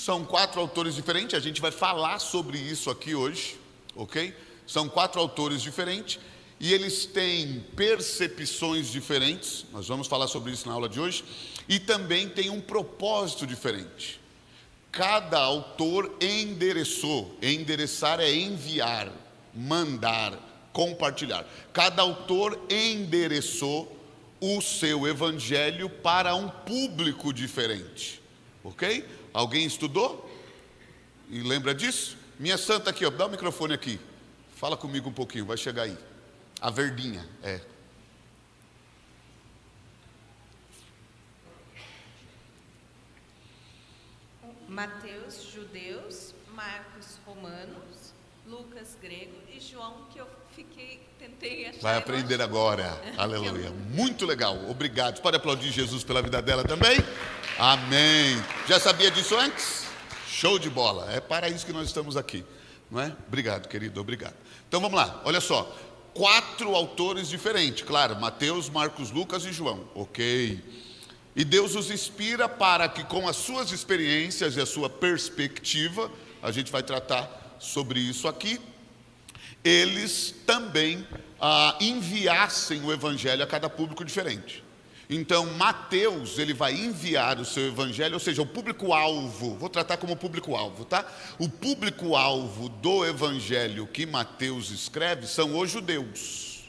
São 4 autores diferentes, a gente vai falar sobre isso aqui hoje, ok? São 4 autores diferentes e eles têm percepções diferentes, nós vamos falar sobre isso na aula de hoje, e também tem um propósito diferente. Cada autor endereçar é enviar, mandar, compartilhar. Cada autor endereçou o seu evangelho para um público diferente, ok? Alguém estudou e lembra disso? Minha santa aqui, ó, dá o microfone aqui, fala comigo um pouquinho, vai chegar aí. A verdinha, Mateus, judeus, Marcos, romanos, Lucas, grego e João, que eu tentei achar. Vai aprender agora, aleluia, muito legal, obrigado. Pode aplaudir Jesus pela vida dela também? Amém. Já sabia disso antes? Show de bola, é para isso que nós estamos aqui, não é? Obrigado, querido, obrigado. Então vamos lá, olha só, 4 autores diferentes, claro, Mateus, Marcos, Lucas e João, ok? E Deus os inspira para que com as suas experiências e a sua perspectiva, a gente vai tratar sobre isso aqui, eles também enviassem o evangelho a cada público diferente. Então Mateus, ele vai enviar o seu evangelho, ou seja, o público-alvo, vou tratar como público-alvo, tá? O público-alvo do evangelho que Mateus escreve são os judeus.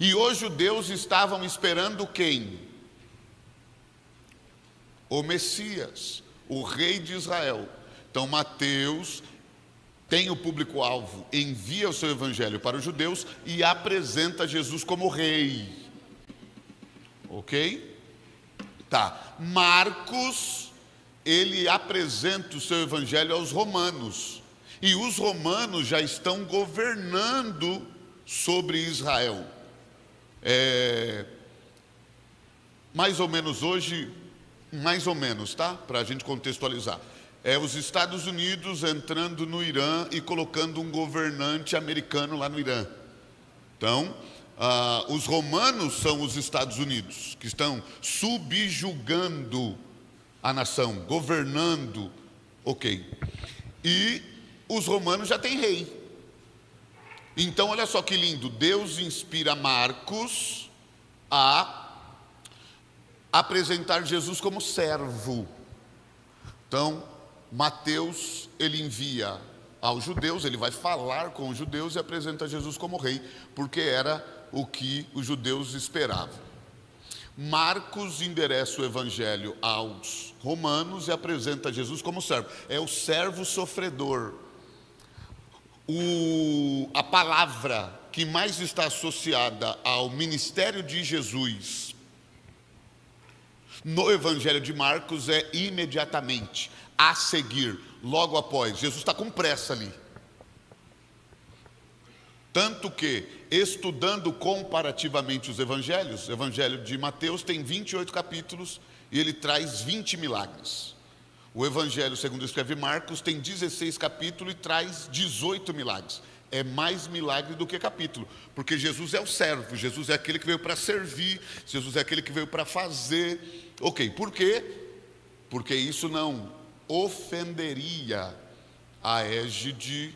E os judeus estavam esperando quem? O Messias, o rei de Israel. Então Mateus tem o público-alvo, envia o seu evangelho para os judeus e apresenta Jesus como rei, ok? Tá, Marcos, ele apresenta o seu evangelho aos romanos, e os romanos já estão governando sobre Israel, mais ou menos hoje, mais ou menos, tá? Para a gente contextualizar. Os Estados Unidos entrando no Irã e colocando um governante americano lá no Irã. Então, os romanos são os Estados Unidos, que estão subjugando a nação, governando, ok. E os romanos já têm rei. Então, olha só que lindo, Deus inspira Marcos a apresentar Jesus como servo. Então, Mateus, ele envia aos judeus, ele vai falar com os judeus e apresenta Jesus como rei, porque era o que os judeus esperavam. Marcos endereça o evangelho aos romanos e apresenta Jesus como servo. É o servo sofredor. A palavra que mais está associada ao ministério de Jesus no evangelho de Marcos é imediatamente, a seguir, logo após. Jesus está com pressa ali. Tanto que, estudando comparativamente os evangelhos, o evangelho de Mateus tem 28 capítulos e ele traz 20 milagres. O evangelho, segundo escreve Marcos, tem 16 capítulos e traz 18 milagres. É mais milagre do que capítulo, porque Jesus é o servo, Jesus é aquele que veio para servir, Jesus é aquele que veio para fazer. Ok, por quê? Porque isso não ofenderia a égide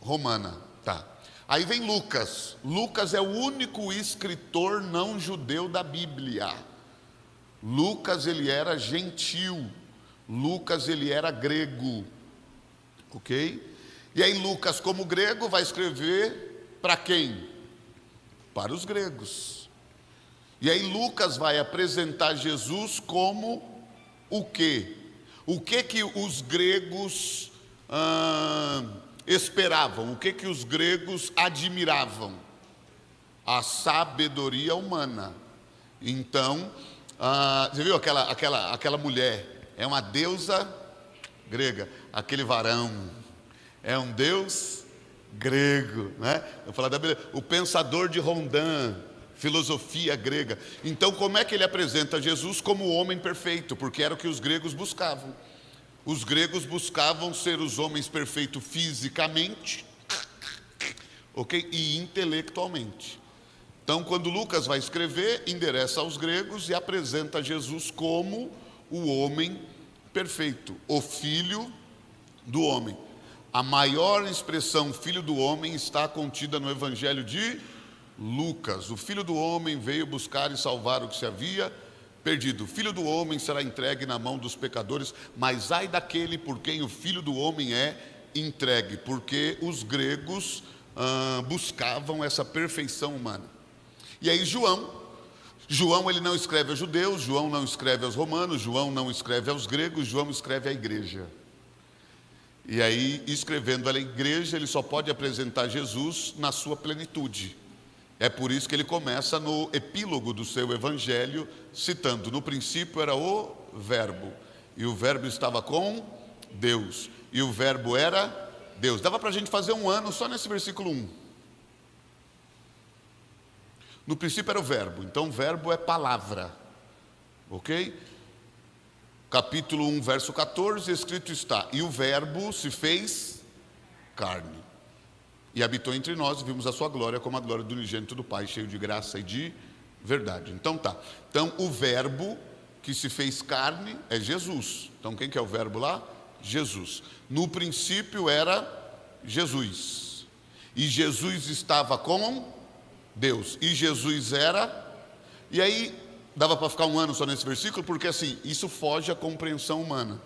romana, tá? Aí vem Lucas. Lucas é o único escritor não judeu da Bíblia. Lucas, ele era gentil. Lucas, ele era grego, ok? E aí Lucas, como grego, vai escrever para quem? Para os gregos. E aí Lucas vai apresentar Jesus como o quê? O que que os gregos esperavam? O que que os gregos admiravam? A sabedoria humana. Então, você viu aquela mulher? É uma deusa grega. Aquele varão é um deus grego, né? Eu falo o pensador de Rondin, filosofia grega. Então, como é que ele apresenta Jesus como o homem perfeito? Porque era o que os gregos buscavam. Os gregos buscavam ser os homens perfeitos fisicamente, ok? E intelectualmente. Então, quando Lucas vai escrever, endereça aos gregos e apresenta Jesus como o homem perfeito, o Filho do homem. A maior expressão Filho do homem está contida no Evangelho de Lucas. O Filho do homem veio buscar e salvar o que se havia perdido. O Filho do homem será entregue na mão dos pecadores, mas ai daquele por quem o Filho do homem é entregue, porque os gregos buscavam essa perfeição humana. E aí João ele não escreve aos judeus, João não escreve aos romanos, João não escreve aos gregos, João escreve à igreja. E aí, escrevendo à igreja, ele só pode apresentar Jesus na sua plenitude. É por isso que ele começa no epílogo do seu evangelho, citando: no princípio era o verbo, e o verbo estava com Deus, e o verbo era Deus. Dava para a gente fazer um ano só nesse versículo 1. No princípio era o verbo, então verbo é palavra, ok? Capítulo 1, verso 14, escrito está: e o verbo se fez carne, e habitou entre nós, e vimos a sua glória como a glória do unigênito do Pai, cheio de graça e de verdade. Então o verbo que se fez carne é Jesus. Então quem que é o verbo lá? Jesus. No princípio era Jesus, e Jesus estava com Deus, e Jesus era. E aí dava para ficar um ano só nesse versículo, porque assim, isso foge à compreensão humana.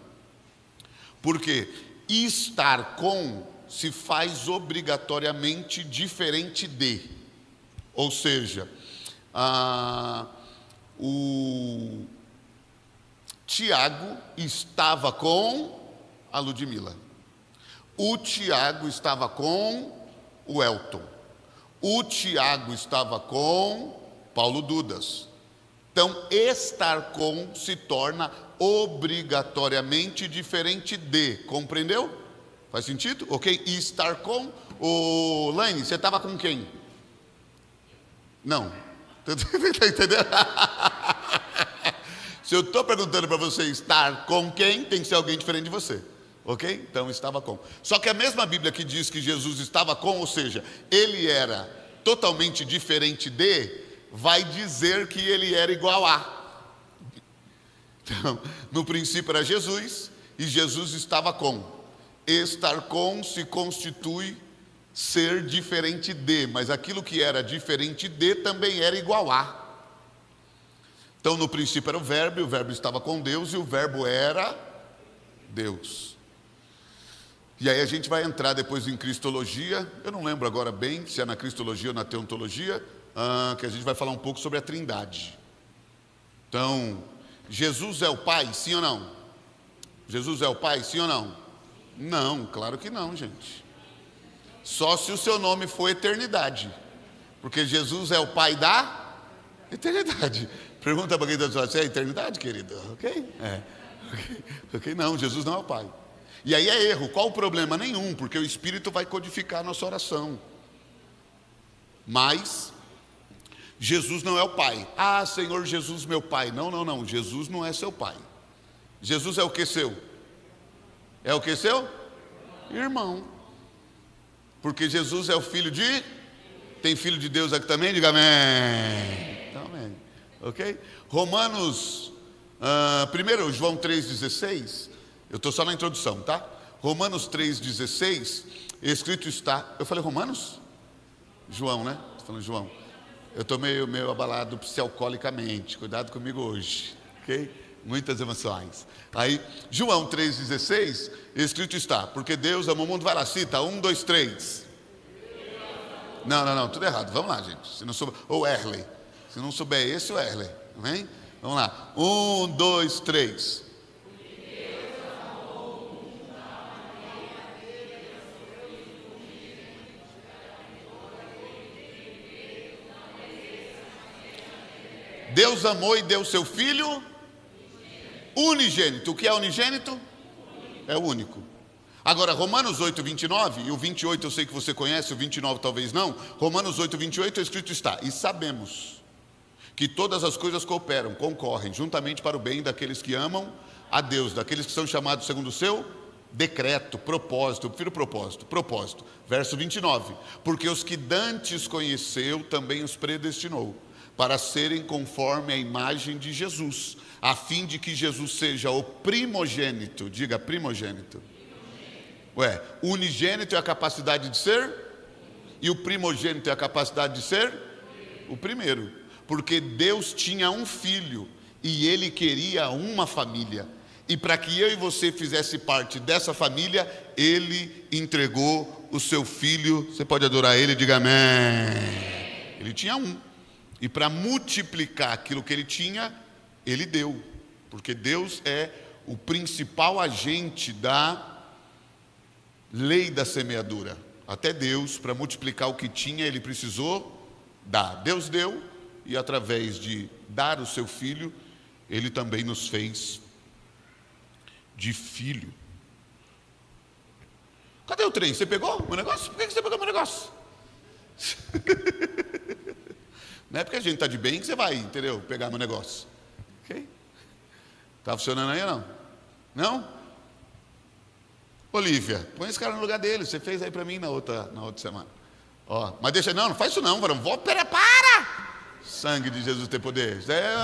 Porque estar com se faz obrigatoriamente diferente de. Ou seja, o Tiago estava com a Ludmila, o Tiago estava com o Elton, o Tiago estava com Paulo Dudas. Então, estar com se torna obrigatoriamente diferente de. Compreendeu? Faz sentido? Ok? E estar com. O Laine, você estava com quem? Não. Está entendendo? Se eu estou perguntando para você estar com quem, tem que ser alguém diferente de você. Ok? Então, estava com. Só que a mesma Bíblia que diz que Jesus estava com, ou seja, ele era totalmente diferente de, vai dizer que ele era igual a. Então, no princípio era Jesus, e Jesus estava com. Estar com se constitui ser diferente de, mas aquilo que era diferente de também era igual a. Então, no princípio era o verbo, e o verbo estava com Deus, e o verbo era Deus. E aí a gente vai entrar depois em Cristologia. Eu não lembro agora bem se é na Cristologia ou na Teontologia, que a gente vai falar um pouco sobre a Trindade. Então, Jesus é o Pai, sim ou não? Jesus é o Pai, sim ou não? Não, claro que não, gente. Só se o seu nome for eternidade, porque Jesus é o Pai da eternidade. Pergunta para quem está dizendo: você é a eternidade, querido? Ok? Ok, não, Jesus não é o Pai. E aí é erro. Qual o problema? Nenhum, porque o Espírito vai codificar a nossa oração. Mas Jesus não é o Pai. Ah, Senhor Jesus, meu Pai. Não, Jesus não é seu Pai. Jesus é o que seu? É o que seu? Irmão. Porque Jesus é o Filho de... Tem Filho de Deus aqui também? Diga amém. Então, amém. Ok? Romanos, primeiro João 3,16. Eu estou só na introdução, tá? Romanos 3,16, escrito está... Eu falei Romanos? João, né? Estou falando João. Eu estou meio abalado psialcoolicamente. Cuidado comigo hoje, ok? Muitas emoções. Aí, João 3,16, escrito está: porque Deus amou o mundo. Vai lá, cita, 1, 2, 3. Não, tudo errado. Vamos lá, gente. Se não souber, ou Erley. Se não souber esse, o Erley. Amém? Vamos lá. 1, 2, 3. Deus amou e deu seu Filho unigênito. O que é unigênito? É o único. Agora, Romanos 8, 29, e o 28 eu sei que você conhece, o 29 talvez não. Romanos 8, 28, escrito está: e sabemos que todas as coisas cooperam, concorrem, juntamente para o bem daqueles que amam a Deus, daqueles que são chamados segundo o seu decreto, propósito. Eu prefiro propósito. Verso 29, porque os que dantes conheceu, também os predestinou, para serem conforme a imagem de Jesus, a fim de que Jesus seja o primogênito. Diga primogênito. Ué, o unigênito é a capacidade de ser, e o primogênito é a capacidade de ser o primeiro. Porque Deus tinha um filho e ele queria uma família. E para que eu e você fizesse parte dessa família, ele entregou o seu filho. Você pode adorar ele, diga amém. Ele tinha um. E para multiplicar aquilo que ele tinha, ele deu. Porque Deus é o principal agente da lei da semeadura. Até Deus, para multiplicar o que tinha, ele precisou dar. Deus deu, e através de dar o seu filho, ele também nos fez de filho. Cadê o trem? Você pegou o meu negócio? Por que você pegou o meu negócio? Não é porque a gente está de bem que você vai, entendeu? Pegar meu negócio. Ok? Está funcionando aí ou não? Não? Olívia, põe esse cara no lugar dele. Você fez aí para mim na outra semana. Ó, mas deixa, não faz isso não, varão. Para! Sangue de Jesus tem poder. Isso é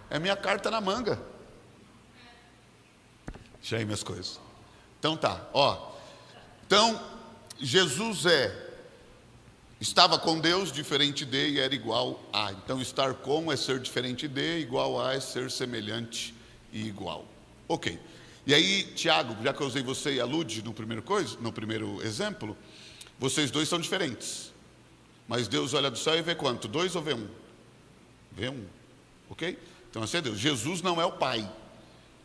a minha carta na manga. Deixa aí minhas coisas. Então tá, ó. Então, Jesus estava com Deus, diferente de e era igual a. Então, estar com é ser diferente de, igual a é ser semelhante e igual. Ok. E aí, Tiago, já que eu usei você e a Lud no primeiro exemplo, vocês dois são diferentes. Mas Deus olha do céu e vê quanto? 2 ou vê 1? Vê 1. Ok? Então, assim é Deus. Jesus não é o Pai.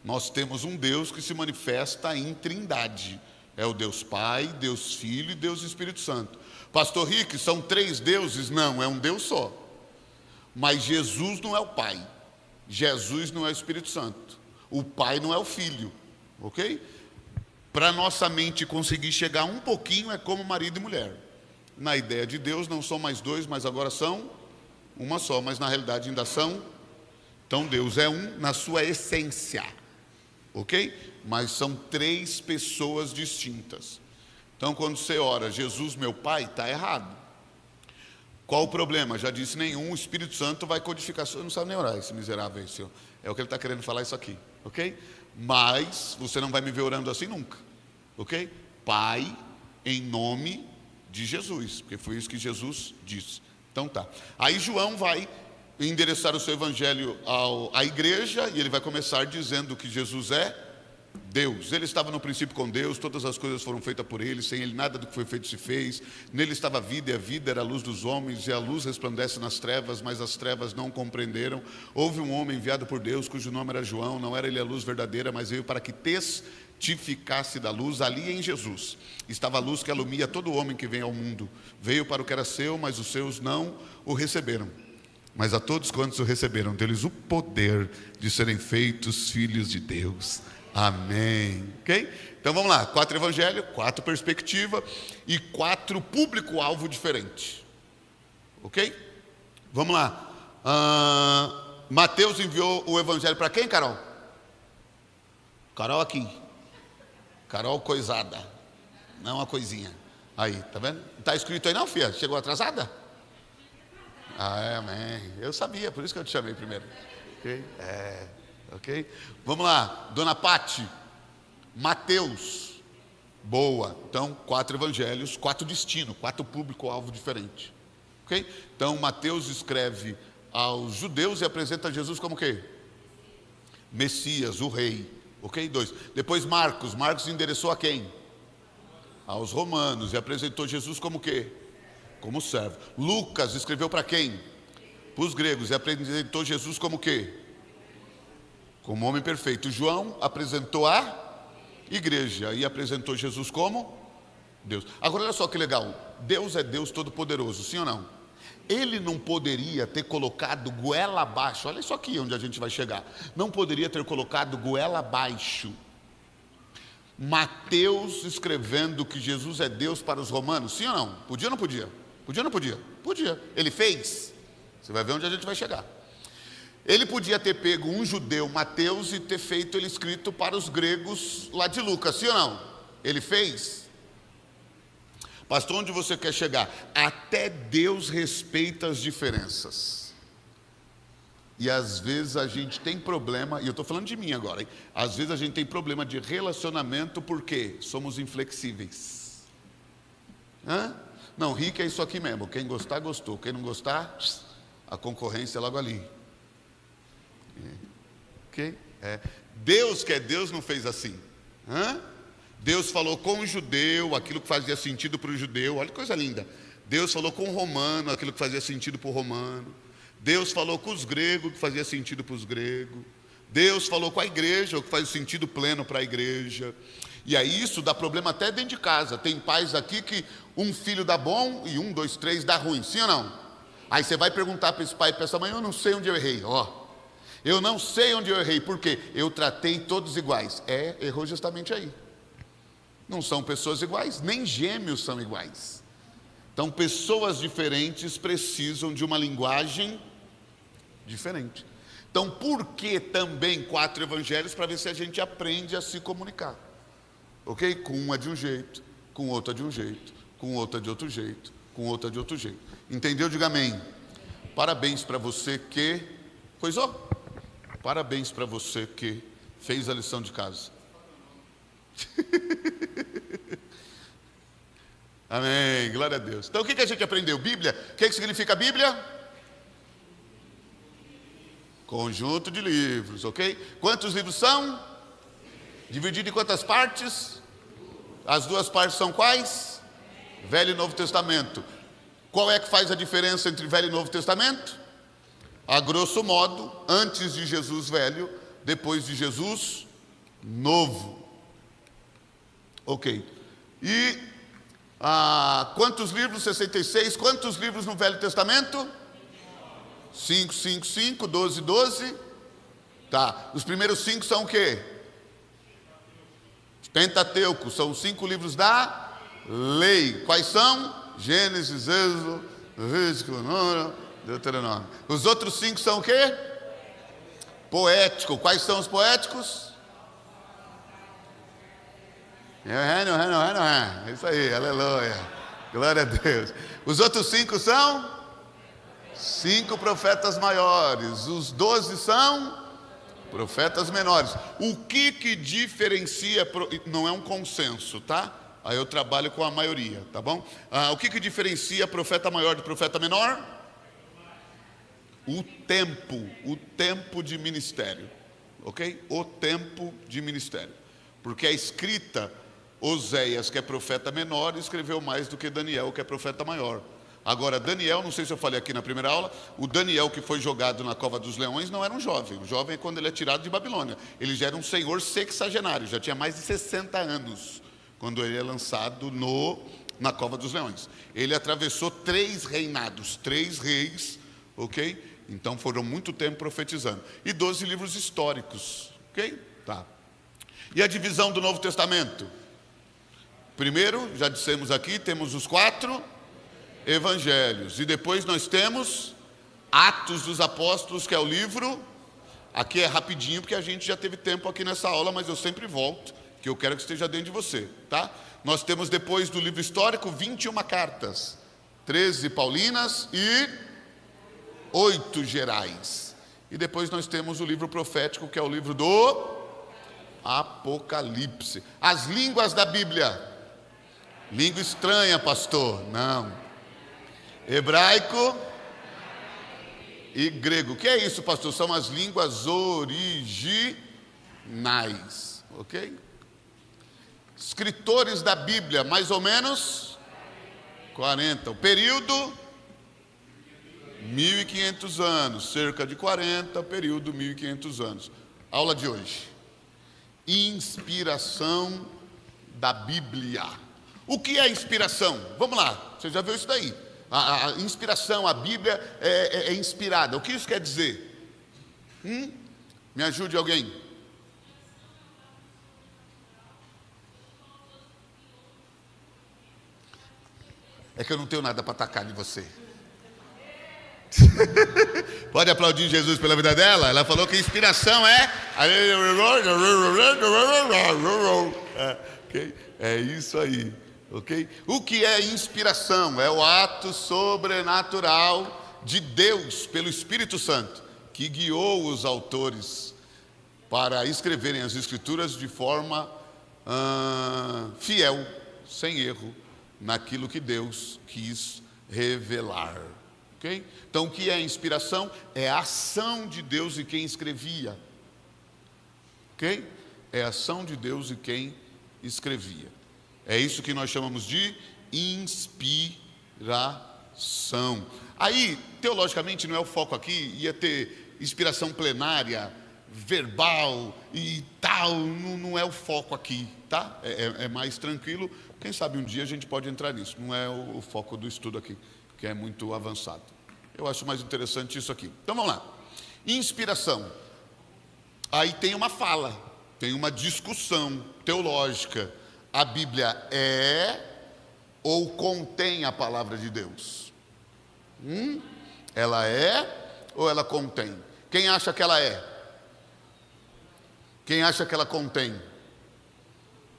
Nós temos um Deus que se manifesta em trindade. É o Deus Pai, Deus Filho e Deus Espírito Santo. Pastor Rick, são 3 deuses? Não, é um Deus só. Mas Jesus não é o Pai. Jesus não é o Espírito Santo. O Pai não é o Filho. Ok? Para nossa mente conseguir chegar um pouquinho, é como marido e mulher. Na ideia de Deus, não são mais 2, mas agora são uma só. Mas na realidade ainda são. Então Deus é um na sua essência. Ok? Mas são 3 pessoas distintas. Então quando você ora, Jesus meu Pai, está errado. Qual o problema? Já disse nenhum, o Espírito Santo vai codificar. Não sabe nem orar esse miserável aí, senhor. É o que ele está querendo falar isso aqui. Ok? Mas você não vai me ver orando assim nunca. Ok? Pai, em nome de Jesus. Porque foi isso que Jesus disse. Então tá. Aí João vai endereçar o seu evangelho à igreja, e ele vai começar dizendo que Jesus é Deus. Ele estava no princípio com Deus, todas as coisas foram feitas por ele, sem ele nada do que foi feito se fez. Nele estava a vida, e a vida era a luz dos homens, e a luz resplandece nas trevas, mas as trevas não compreenderam. Houve um homem enviado por Deus, cujo nome era João. Não era ele a luz verdadeira, mas veio para que testificasse da luz. Ali em Jesus estava a luz que alumia todo homem que vem ao mundo. Veio para o que era seu, mas os seus não o receberam. Mas a todos quantos o receberam, deles o poder de serem feitos filhos de Deus. Amém. Ok? Então vamos lá, 4 evangelhos, 4 perspectivas e 4 público-alvo diferentes. Ok? Vamos lá. Mateus enviou o evangelho para quem, Carol? Carol aqui. Carol coisada. Não uma coisinha. Aí, tá vendo? Não está escrito aí não, filha? Chegou atrasada? Amém. Eu sabia, por isso que eu te chamei primeiro. Ok? Ok? Vamos lá, Dona Pati. Mateus. Boa. Então, 4 evangelhos, 4 destinos, 4 público-alvo diferentes. Ok? Então, Mateus escreve aos judeus e apresenta Jesus como o quê? Messias, o rei. Ok? 2. Depois Marcos endereçou a quem? Aos romanos, e apresentou Jesus como o quê? Como servo. Lucas escreveu para quem? Para os gregos, e apresentou Jesus como o quê? Como homem perfeito. João apresentou a igreja e apresentou Jesus como Deus. Agora olha só que legal, Deus é Deus todo-poderoso, sim ou não? Ele não poderia ter colocado goela abaixo. Olha isso aqui onde a gente vai chegar. Não poderia ter colocado goela abaixo Mateus escrevendo que Jesus é Deus para os romanos, sim ou não? Podia ou não podia? Podia ou não podia? Podia. Ele fez. Você vai ver onde a gente vai chegar. Ele podia ter pego um judeu, Mateus, e ter feito ele escrito para os gregos lá de Lucas, sim ou não? Ele fez. Pastor, onde você quer chegar? Até Deus respeita as diferenças. E às vezes a gente tem problema, e eu estou falando de mim agora, hein? Às vezes a gente tem problema de relacionamento porque somos inflexíveis. Não, rico é isso aqui mesmo. Quem gostar, gostou. Quem não gostar, a concorrência é logo ali. Ok? Deus, que é Deus, não fez assim. Deus falou com o judeu, aquilo que fazia sentido para o judeu. Olha que coisa linda. Deus falou com o romano, aquilo que fazia sentido para o romano. Deus falou com os gregos, o que fazia sentido para os gregos. Deus falou com a igreja, o que faz sentido pleno para a igreja. E aí isso dá problema até dentro de casa. Tem pais aqui que um filho dá bom e 1, 2, 3 dá ruim, sim ou não? Aí você vai perguntar para esse pai e para essa mãe: eu não sei onde eu errei. Eu não sei onde eu errei, porque eu tratei todos iguais. Errou justamente aí. Não são pessoas iguais, nem gêmeos são iguais. Então pessoas diferentes precisam de uma linguagem diferente. Então, por que também 4 evangelhos? Para ver se a gente aprende a se comunicar. Ok? Com uma de um jeito, com outra de um jeito, com outra de outro jeito, com outra de outro jeito. Entendeu? Diga amém. Parabéns para você que coisou. Parabéns para você que fez a lição de casa. Amém, glória a Deus. Então o que a gente aprendeu? Bíblia. O que significa Bíblia? Conjunto de livros, ok? Quantos livros são? Dividido em quantas partes? As 2 partes são quais? Velho e Novo Testamento. Qual é que faz a diferença entre Velho e Novo Testamento? A grosso modo, antes de Jesus velho, depois de Jesus novo. Ok. E quantos livros? 66. Quantos livros no Velho Testamento? 5, 5, 5, 12, 12. Tá. Os primeiros 5 são o quê? Pentateuco. São os 5 livros da lei. Quais são? Gênesis, Êxodo, Levítico, Deuteronômio. Os outros 5 são o quê? Poético. Quais são os poéticos? Isso aí, aleluia. Glória a Deus. Os outros 5 são? 5 profetas maiores. Os 12 são profetas menores. O que diferencia? Não é um consenso, tá? Aí eu trabalho com a maioria, tá bom? O que diferencia profeta maior de profeta menor? O tempo de ministério, ok? O tempo de ministério. Porque a escrita, Oséias, que é profeta menor, escreveu mais do que Daniel, que é profeta maior. Agora, Daniel, não sei se eu falei aqui na primeira aula, o Daniel que foi jogado na cova dos leões não era um jovem. O jovem é quando ele é tirado de Babilônia. Ele já era um senhor sexagenário, já tinha mais de 60 anos, quando ele é lançado na cova dos leões. Ele atravessou 3 reinados, 3 reis, ok? Então foram muito tempo profetizando. E 12 livros históricos, ok? Tá. E a divisão do Novo Testamento? Primeiro, já dissemos aqui, temos os 4 evangelhos. E depois nós temos Atos dos Apóstolos, que é o livro. Aqui é rapidinho, porque a gente já teve tempo aqui nessa aula, mas eu sempre volto, que eu quero que esteja dentro de você, tá? Nós temos depois do livro histórico 21 cartas, 13 paulinas e 8 gerais. E depois nós temos o livro profético, que é o livro do Apocalipse. As línguas da Bíblia. Língua estranha, pastor? Não. Hebraico e grego. O que é isso, pastor? São as línguas originais, ok? Escritores da Bíblia, mais ou menos 40. O período 1500 anos, cerca de 40, período 1500 anos. Aula de hoje. Inspiração da Bíblia. O que é inspiração? Vamos lá, você já viu isso daí. A inspiração, a Bíblia é inspirada. O que isso quer dizer? Me ajude alguém. É que eu não tenho nada para atacar de você. Pode aplaudir Jesus pela vida dela? Ela falou que inspiração é isso aí, ok? O que é inspiração? É o ato sobrenatural de Deus pelo Espírito Santo que guiou os autores para escreverem as Escrituras de forma fiel, sem erro, naquilo que Deus quis revelar. Okay? Então, o que é inspiração? É a ação de Deus e quem escrevia. Ok? É a ação de Deus e quem escrevia. É isso que nós chamamos de inspiração. Aí, teologicamente, não é o foco aqui, ia ter inspiração plenária, verbal e tal, não é o foco aqui, tá? É mais tranquilo. Quem sabe um dia a gente pode entrar nisso, não é o foco do estudo aqui, que é muito avançado. Eu acho mais interessante isso aqui. Então vamos lá. Inspiração. Aí tem uma fala, tem uma discussão teológica. A Bíblia é ou contém a palavra de Deus? Ela é ou ela contém? Quem acha que ela é? Quem acha que ela contém?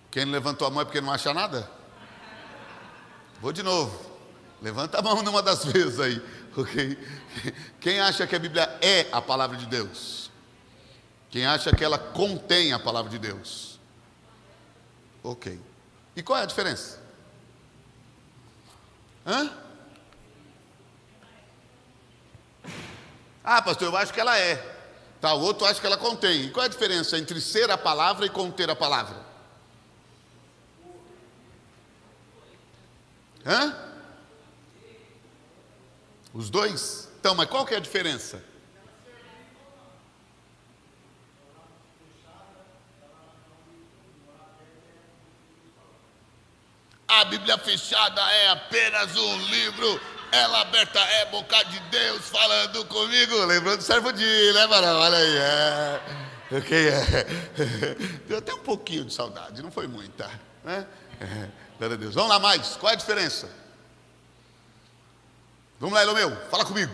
Quem levantou a mão é porque não acha nada? Vou de novo. Levanta a mão numa das vezes aí, ok? Quem acha que a Bíblia é a palavra de Deus? Quem acha que ela contém a palavra de Deus? Ok. E qual é a diferença? Ah, pastor, eu acho que ela é. Tá, o outro acha que ela contém. E qual é a diferença entre ser a palavra e conter a palavra? Os dois? Então, mas qual que é a diferença? A Bíblia fechada é apenas um livro, ela aberta é boca de Deus falando comigo. Lembrando do servo de, né, Barão? Olha aí, Deu até um pouquinho de saudade, não foi muita, né? Glória a Deus. Vamos lá mais, qual é a diferença? Vamos lá, Elomeu, fala comigo.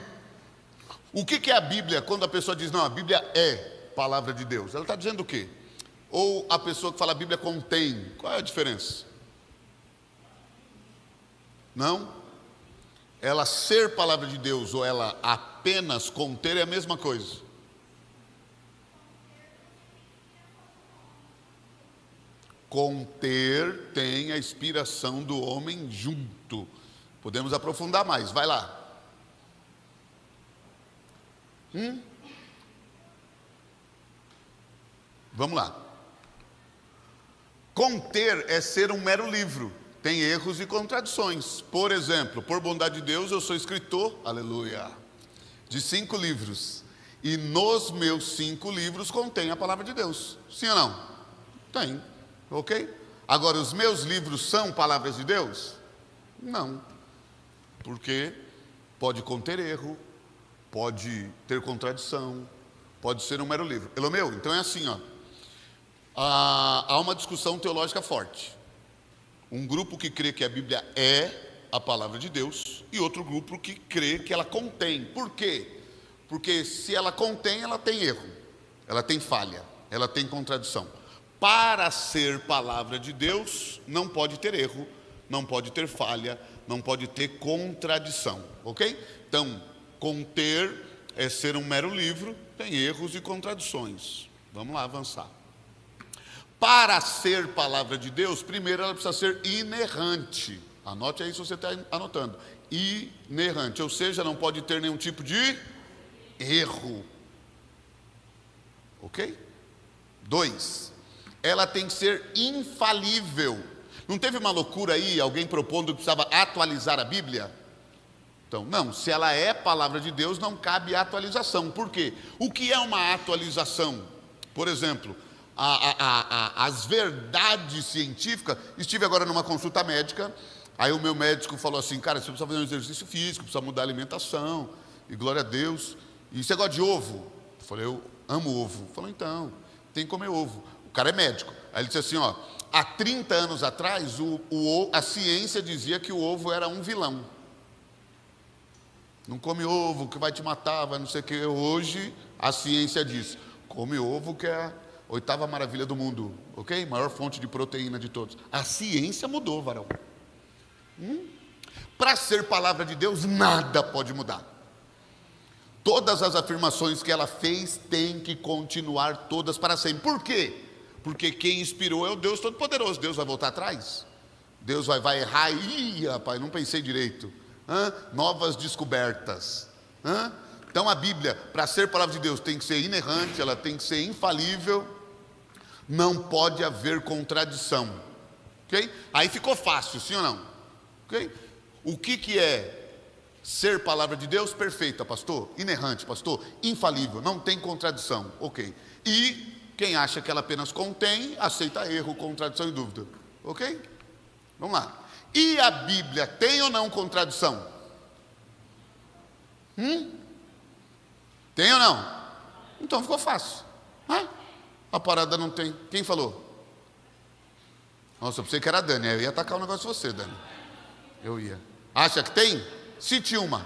O que é a Bíblia quando a pessoa diz, não, a Bíblia é palavra de Deus? Ela está dizendo o quê? Ou a pessoa que fala a Bíblia contém, qual é a diferença? Não? Ela ser palavra de Deus ou ela apenas conter é a mesma coisa. Conter tem a inspiração do homem junto. Podemos aprofundar mais, vai lá. Vamos lá. Conter é ser um mero livro. Tem erros e contradições. Por exemplo, por bondade de Deus, eu sou escritor, aleluia, de 5 livros. E nos meus 5 livros contém a palavra de Deus. Sim ou não? Tem, ok? Agora, os meus livros são palavras de Deus? Não. Porque pode conter erro, pode ter contradição, pode ser um mero livro. Elomeu, então é assim, ó. Há uma discussão teológica forte. Um grupo que crê que a Bíblia é a palavra de Deus e outro grupo que crê que ela contém. Por quê? Porque se ela contém, ela tem erro, ela tem falha, ela tem contradição. Para ser palavra de Deus, não pode ter erro, não pode ter falha, não pode ter contradição, ok? Então, conter é ser um mero livro, tem erros e contradições. Vamos lá avançar. Para ser palavra de Deus, primeiro ela precisa ser inerrante. Anote aí se você está anotando. Inerrante, ou seja, não pode ter nenhum tipo de erro. Ok? 2, ela tem que ser infalível. Não teve uma loucura aí, alguém propondo que precisava atualizar a Bíblia? Então, não, se ela é palavra de Deus, não cabe atualização. Por quê? O que é uma atualização? Por exemplo, as verdades científicas. Estive agora numa consulta médica, aí o meu médico falou assim, cara, você precisa fazer um exercício físico, precisa mudar a alimentação, e glória a Deus. E você gosta de ovo? Eu falei, eu amo ovo. Ele falou, então, tem que comer ovo. O cara é médico. Aí ele disse assim, ó, há 30 anos atrás, a ciência dizia que o ovo era um vilão. Não come ovo, que vai te matar, vai não sei o que. Hoje, a ciência diz, come ovo, que é a 8ª maravilha do mundo, ok? Maior fonte de proteína de todos. A ciência mudou, varão. Para ser palavra de Deus, nada pode mudar. Todas as afirmações que ela fez têm que continuar todas para sempre. Por quê? Porque quem inspirou é o Deus Todo-Poderoso. Deus vai voltar atrás? Deus vai errar? Ih, rapaz, não pensei direito. Novas descobertas. Então a Bíblia, para ser palavra de Deus, tem que ser inerrante, ela tem que ser infalível. Não pode haver contradição. Ok? Aí ficou fácil, sim ou não? Ok? O que é ser palavra de Deus? Perfeita, pastor. Inerrante, pastor. Infalível, não tem contradição. Ok. E quem acha que ela apenas contém, aceita erro, contradição e dúvida. Ok? Vamos lá. E a Bíblia tem ou não contradição? Tem ou não? Então ficou fácil. A parada não tem. Quem falou? Nossa, eu pensei que era a Dani. Eu ia atacar o negócio de você, Dani. Eu ia. Acha que tem? Cite uma.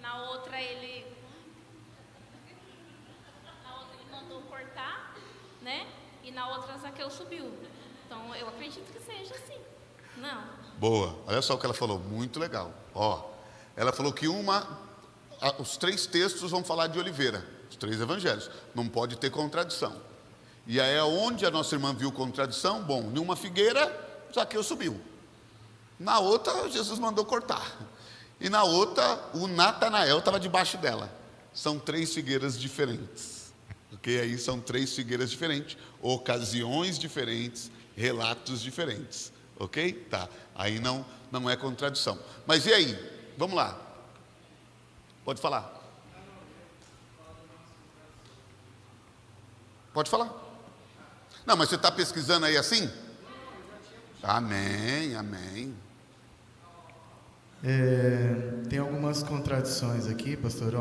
Na outra ele mandou cortar, né? E na outra Zaqueu subiu. Então eu acredito que seja assim. Não. Boa. Olha só o que ela falou. Muito legal. Ela falou que os 3 textos vão falar de oliveira. Os 3 evangelhos. Não pode ter contradição. E aí onde a nossa irmã viu contradição? Bom, numa figueira, Zaqueu subiu. Na outra, Jesus mandou cortar. E na outra, o Natanael estava debaixo dela. São 3 figueiras diferentes. Ok? Aí são 3 figueiras diferentes. Ocasiões diferentes. Relatos diferentes. Ok? Tá. Aí não é contradição. Mas e aí? Vamos lá. Pode falar. Pode falar. Não, mas você está pesquisando aí assim? Amém, amém. Tem algumas contradições aqui, pastor.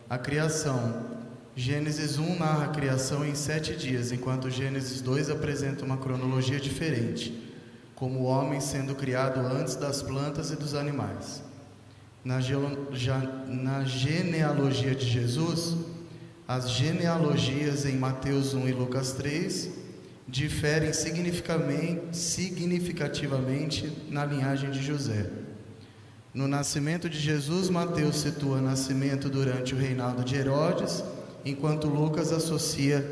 A criação. Gênesis 1 narra a criação em 7 dias, enquanto Gênesis 2 apresenta uma cronologia diferente, como o homem sendo criado antes das plantas e dos animais. Na genealogia de Jesus, as genealogias em Mateus 1 e Lucas 3 diferem significativamente na linhagem de José. No nascimento de Jesus, Mateus situa nascimento durante o reinado de Herodes, enquanto Lucas associa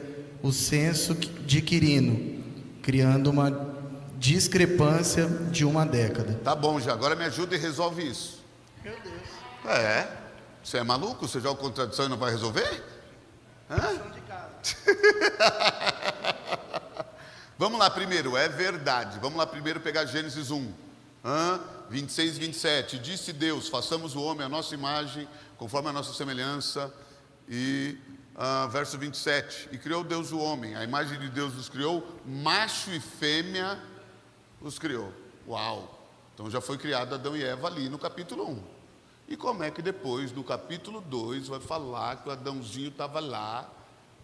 o censo de Quirino, criando uma discrepância de uma década. Tá bom, já. Agora me ajuda e resolve isso. Meu Deus. Você é maluco? Você joga contradição e não vai resolver? De casa. Vamos lá primeiro, é verdade. Vamos lá primeiro pegar Gênesis 1. 26 e 27. Disse Deus, façamos o homem à nossa imagem, conforme a nossa semelhança. E verso 27. E criou Deus o homem, a imagem de Deus os criou, macho e fêmea os criou. Uau! Então já foi criado Adão e Eva ali no capítulo 1. E como é que depois, no capítulo 2, vai falar que o Adãozinho estava lá,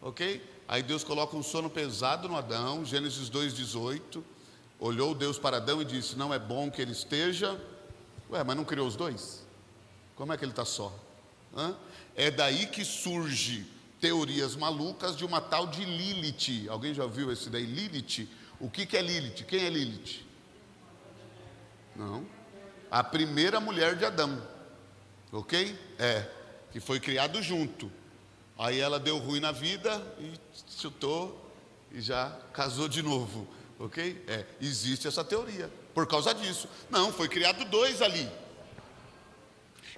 ok? Aí Deus coloca um sono pesado no Adão, Gênesis 2,18. Olhou Deus para Adão e disse, não é bom que ele esteja. Mas não criou os dois? Como é que ele está só? É daí que surge teorias malucas de uma tal de Lilith. Alguém já ouviu esse daí? Lilith? O que é Lilith? Quem é Lilith? Não. A primeira mulher de Adão. Ok? Que foi criado junto. Aí ela deu ruim na vida e chutou e já casou de novo. Ok? Existe essa teoria. Por causa disso. Não, foi criado 2 ali.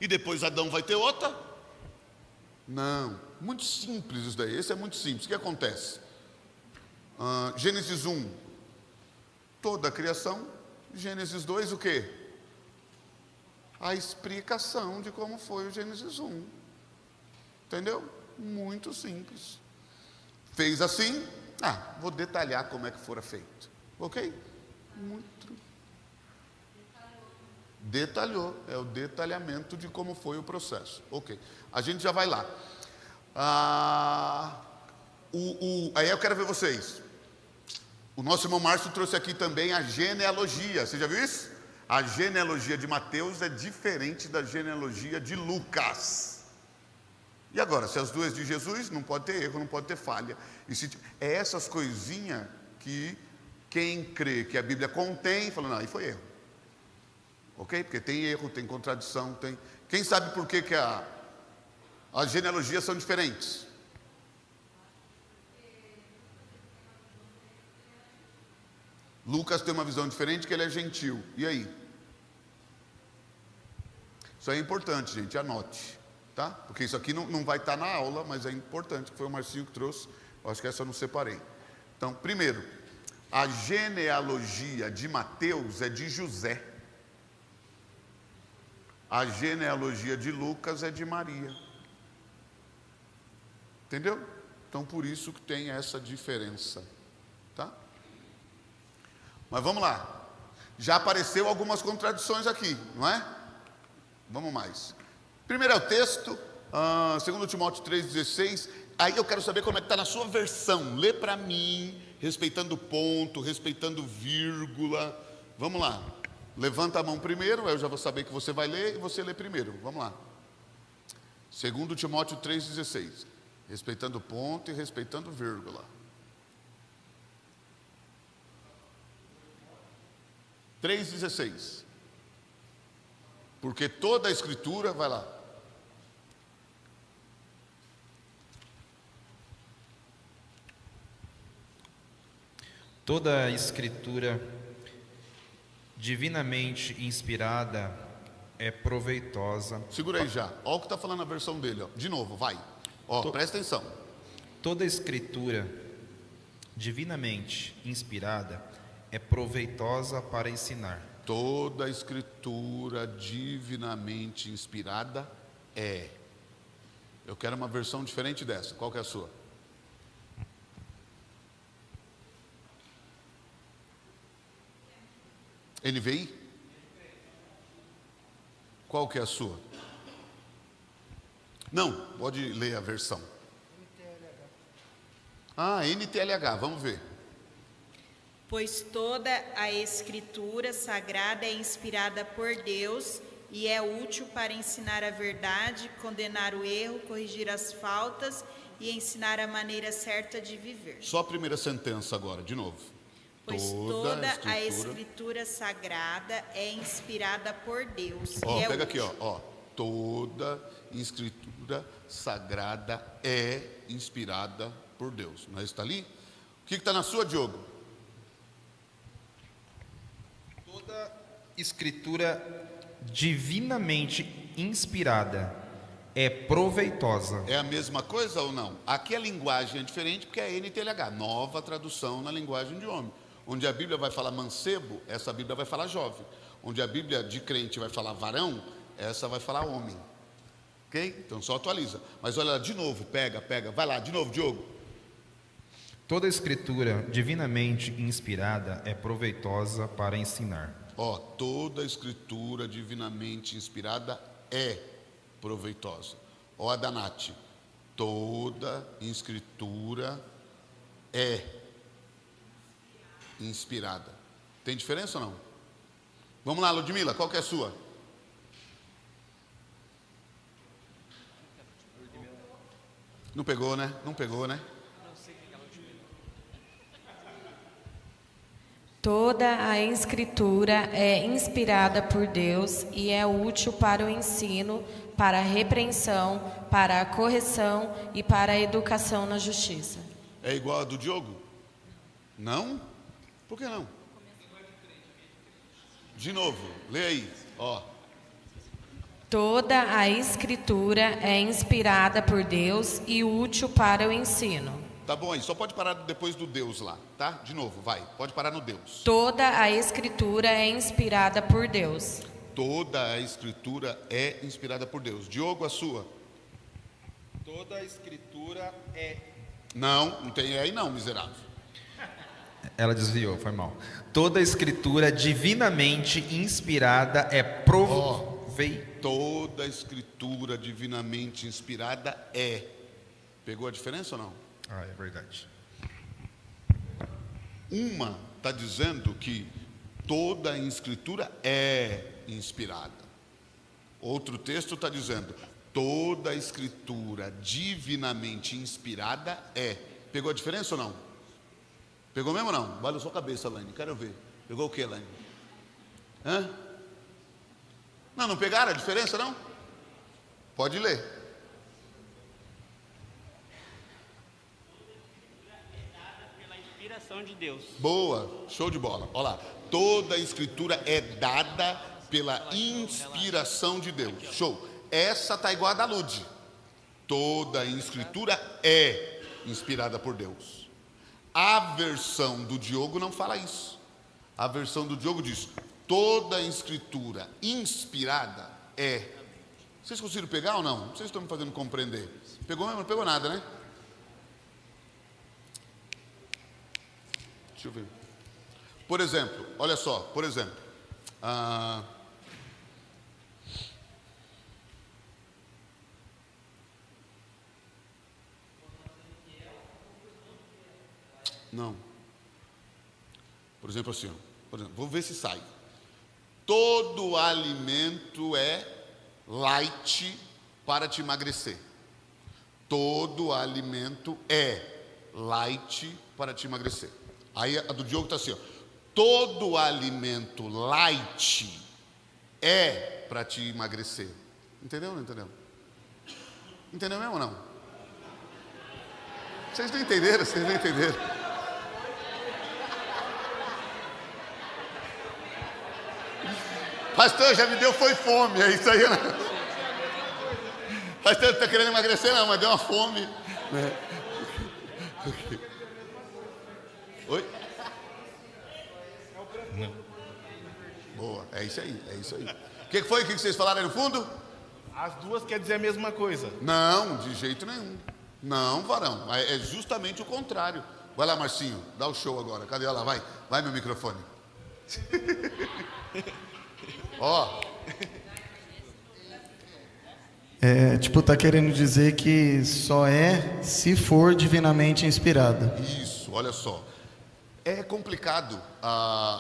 E depois Adão vai ter outra? Não. Muito simples isso daí. Esse é muito simples. O que acontece? Gênesis 1. Toda a criação. Gênesis 2 o quê? A explicação de como foi o Gênesis 1. Entendeu? Muito simples. Fez assim, vou detalhar como é que fora feito. Ok? Muito. Detalhou, é o detalhamento de como foi o processo. Ok, a gente já vai lá. Aí eu quero ver vocês. O nosso irmão Márcio trouxe aqui também a genealogia. Você já viu isso? A genealogia de Mateus é diferente da genealogia de Lucas. E agora, se as duas de Jesus, não pode ter erro, não pode ter falha. É essas coisinhas que quem crê que a Bíblia contém, fala, não, aí foi erro. Ok? Porque tem erro, tem contradição, tem... Quem sabe por que as genealogias são diferentes? Lucas tem uma visão diferente, que ele é gentil. E aí? Isso aí é importante, gente, anote. Tá? Porque isso aqui não vai estar na aula, mas é importante, que foi o Marcinho que trouxe. Eu acho que essa eu não separei. Então, primeiro, a genealogia de Mateus é de José. A genealogia de Lucas é de Maria. Entendeu? Então, por isso que tem essa diferença. Tá? Mas vamos lá. Já apareceu algumas contradições aqui, não é? Vamos mais. Primeiro é o texto, 2 Timóteo 3,16. Aí eu quero saber como é que está na sua versão. Lê para mim, respeitando ponto, respeitando vírgula. Vamos lá. Levanta a mão primeiro, aí eu já vou saber que você vai ler e você lê primeiro. Vamos lá. 2 Timóteo 3,16. Respeitando ponto e respeitando vírgula. 3,16. Porque toda a Escritura, vai lá. Toda a Escritura divinamente inspirada é proveitosa. Segura aí já. Olha o que está falando a versão dele. Ó. De novo, vai. Ó, presta atenção. Toda a Escritura divinamente inspirada é proveitosa para ensinar. Toda a Escritura divinamente inspirada é. Eu quero uma versão diferente dessa. Qual que é a sua? NVI? Qual que é a sua? Não, pode ler a versão. NTLH, vamos ver. Pois toda a Escritura Sagrada é inspirada por Deus e é útil para ensinar a verdade, condenar o erro, corrigir as faltas e ensinar a maneira certa de viver. Só a primeira sentença agora, de novo. Pois toda a Escritura Sagrada é inspirada por Deus. Ó, e é pega aqui, útil. ó. Toda Escritura Sagrada é inspirada por Deus. Não é isso que está ali? O que está na sua, Diogo? Toda Escritura divinamente inspirada é proveitosa. É a mesma coisa ou não? Aqui a linguagem é diferente porque é NTLH, nova tradução na linguagem de homem. Onde a Bíblia vai falar mancebo, essa Bíblia vai falar jovem. Onde a Bíblia de crente vai falar varão, essa vai falar homem. Ok? Então só atualiza. Mas olha lá, de novo, pega. Vai lá, de novo, Diogo. Toda Escritura divinamente inspirada é proveitosa para ensinar. Ó, toda Escritura divinamente inspirada é proveitosa. Ó, Adanate, toda Escritura é inspirada. Tem diferença ou não? Vamos lá, Ludmila, qual que é a sua? Não pegou, né? Não pegou, né? Toda a Escritura é inspirada por Deus e é útil para o ensino, para a repreensão, para a correção e para a educação na justiça. É igual a do Diogo? Não? Por que não? De novo, lê aí, ó. Toda a Escritura é inspirada por Deus e útil para o ensino. Tá bom aí, só pode parar depois do Deus lá, tá? De novo, vai, pode parar no Deus. Toda a Escritura é inspirada por Deus. Toda a Escritura é inspirada por Deus. Diogo, a sua? Toda a Escritura é... Não tem aí não, miserável. Ela desviou, foi mal. Toda a Escritura divinamente inspirada é proveitosa. Toda a Escritura divinamente inspirada é. Pegou a diferença ou não? Ah, é verdade. Uma está dizendo que toda a Escritura é inspirada. Outro texto está dizendo, toda a escritura divinamente inspirada é. Pegou a diferença ou não? Pegou mesmo ou não? Vale a sua cabeça, Laine, quero ver. Pegou o que, Laine? Hã? Não pegaram a diferença, não? Pode ler. Pela inspiração de Deus. Boa, show de bola. Olha lá. Toda a escritura é dada pela inspiração de Deus. Show. Essa tá igual a da Lude. Toda a escritura é inspirada por Deus. A versão do Diogo não fala isso. A versão do Diogo diz: toda a escritura inspirada é. Vocês conseguiram pegar ou não? Vocês estão me fazendo compreender. Pegou mesmo? Não pegou nada, né? Deixa eu ver. Por exemplo, olha só, por exemplo. Não. Por exemplo assim, vou ver se sai. Todo alimento é light para te emagrecer. Todo alimento é light para te emagrecer. Aí a do Diogo está assim, ó. Todo alimento light é para te emagrecer. Entendeu ou não entendeu? Entendeu mesmo ou não? Vocês não entenderam, vocês não entenderam. Pastor, já me deu foi fome, é isso aí, né? Pastor, está querendo emagrecer? Não, mas deu uma fome. Oi? Não. Boa, é isso aí, é isso aí. O que foi que vocês falaram aí no fundo? As duas quer dizer a mesma coisa. Não, de jeito nenhum. Não, varão, é justamente o contrário. Vai lá, Marcinho, dá o show agora. Cadê ela? Vai meu microfone. Ó. Tá querendo dizer que só é se for divinamente inspirada. Isso, olha só. É complicado.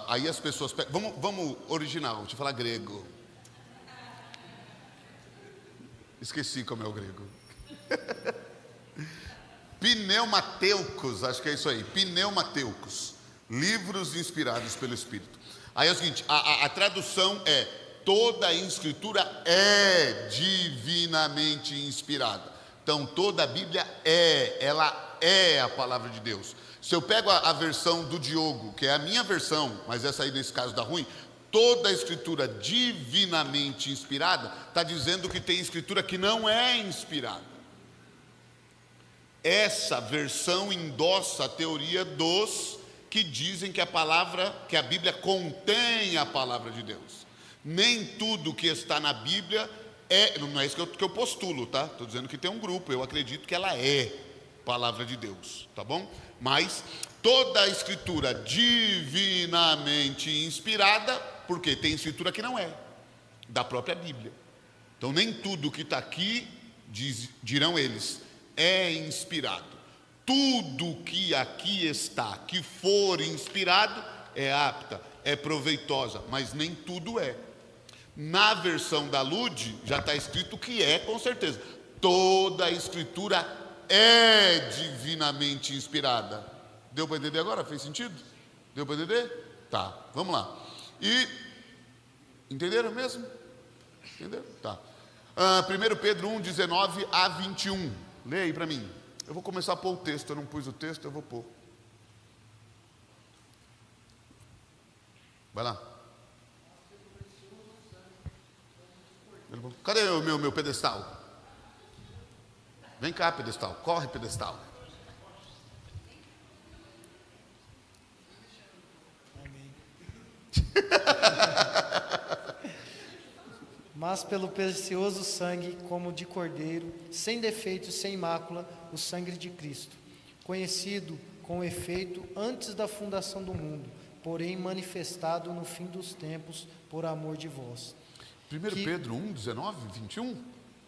Aí as pessoas pegam. Vamos original, deixa eu falar grego. Esqueci como é o grego. Pneumateucos, acho que é isso aí. Pneumateucos. Livros inspirados pelo Espírito. Aí é o seguinte, a tradução é: toda a escritura é divinamente inspirada. Então toda a Bíblia ela é a palavra de Deus. Se eu pego a versão do Diogo, que é a minha versão, mas essa aí nesse caso dá ruim, toda a escritura divinamente inspirada, está dizendo que tem escritura que não é inspirada. Essa versão endossa a teoria dos que dizem que a Bíblia contém a palavra de Deus. Nem tudo que está na Bíblia não é isso que eu postulo, tá? Estou dizendo que tem um grupo, eu acredito que ela é palavra de Deus, tá bom? Mas toda a escritura divinamente inspirada, porque tem escritura que não é, da própria Bíblia. Então nem tudo que está aqui, dirão eles, é inspirado. Tudo que aqui está, que for inspirado, é apta, é proveitosa, mas nem tudo é. Na versão da Lude, já está escrito que é, com certeza. Toda a escritura é divinamente inspirada. Deu para entender agora? Fez sentido? Deu para entender? Tá, vamos lá. E, entenderam mesmo? Entenderam? Tá. 1 Pedro 1, 19 a 21. Lê aí para mim. Eu vou começar a pôr o texto, eu não pus o texto, eu vou pôr. Vai lá. Cadê o meu pedestal? Vem cá, pedestal. Corre, pedestal. Mas pelo precioso sangue, como de cordeiro, sem defeito, sem mácula, o sangue de Cristo, conhecido com efeito antes da fundação do mundo, porém manifestado no fim dos tempos, por amor de vós. 1 Pedro 1, 19, 21?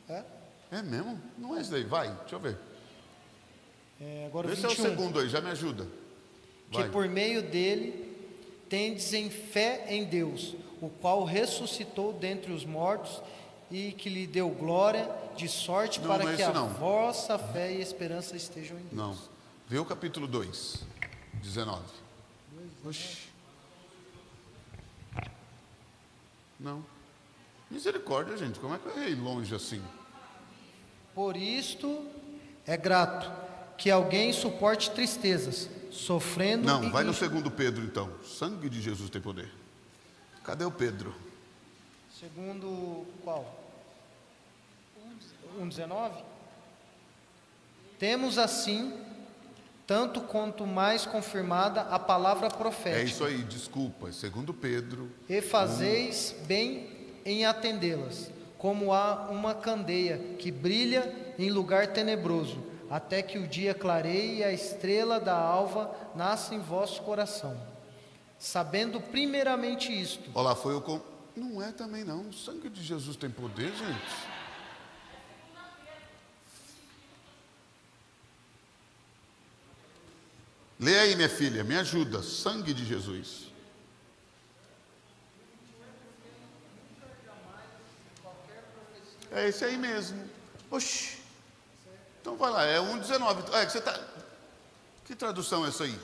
É? É mesmo? Não é isso daí, vai, deixa eu ver. Agora esse 21. é o segundo aí, já me ajuda. Vai. Que por meio dele tendes em fé em Deus, o qual ressuscitou dentre os mortos e que lhe deu glória, de sorte Não, para não é que isso a não. vossa fé e esperança estejam em Deus. Não. Vê o capítulo 2, 19. Oxi. Não. Misericórdia, gente. Como é que eu errei longe assim? Por isto é grato que alguém suporte tristezas, sofrendo... Não, vai no 2 Pedro então. Sangue de Jesus tem poder. Cadê o Pedro? Segundo qual? 1,19? Temos assim, tanto quanto mais confirmada a palavra profética. É isso aí, desculpa. 2 Pedro. E fazeis bem em atendê-las, como há uma candeia que brilha em lugar tenebroso, até que o dia clareie e a estrela da alva nasça em vosso coração. Sabendo primeiramente isto. Olha lá, foi o... Não é também não. O sangue de Jesus tem poder, gente. Lê aí, minha filha, me ajuda. Sangue de Jesus. É esse aí mesmo. Oxi. Então vai lá, é 1,19. É que você tá. Que tradução é essa aí?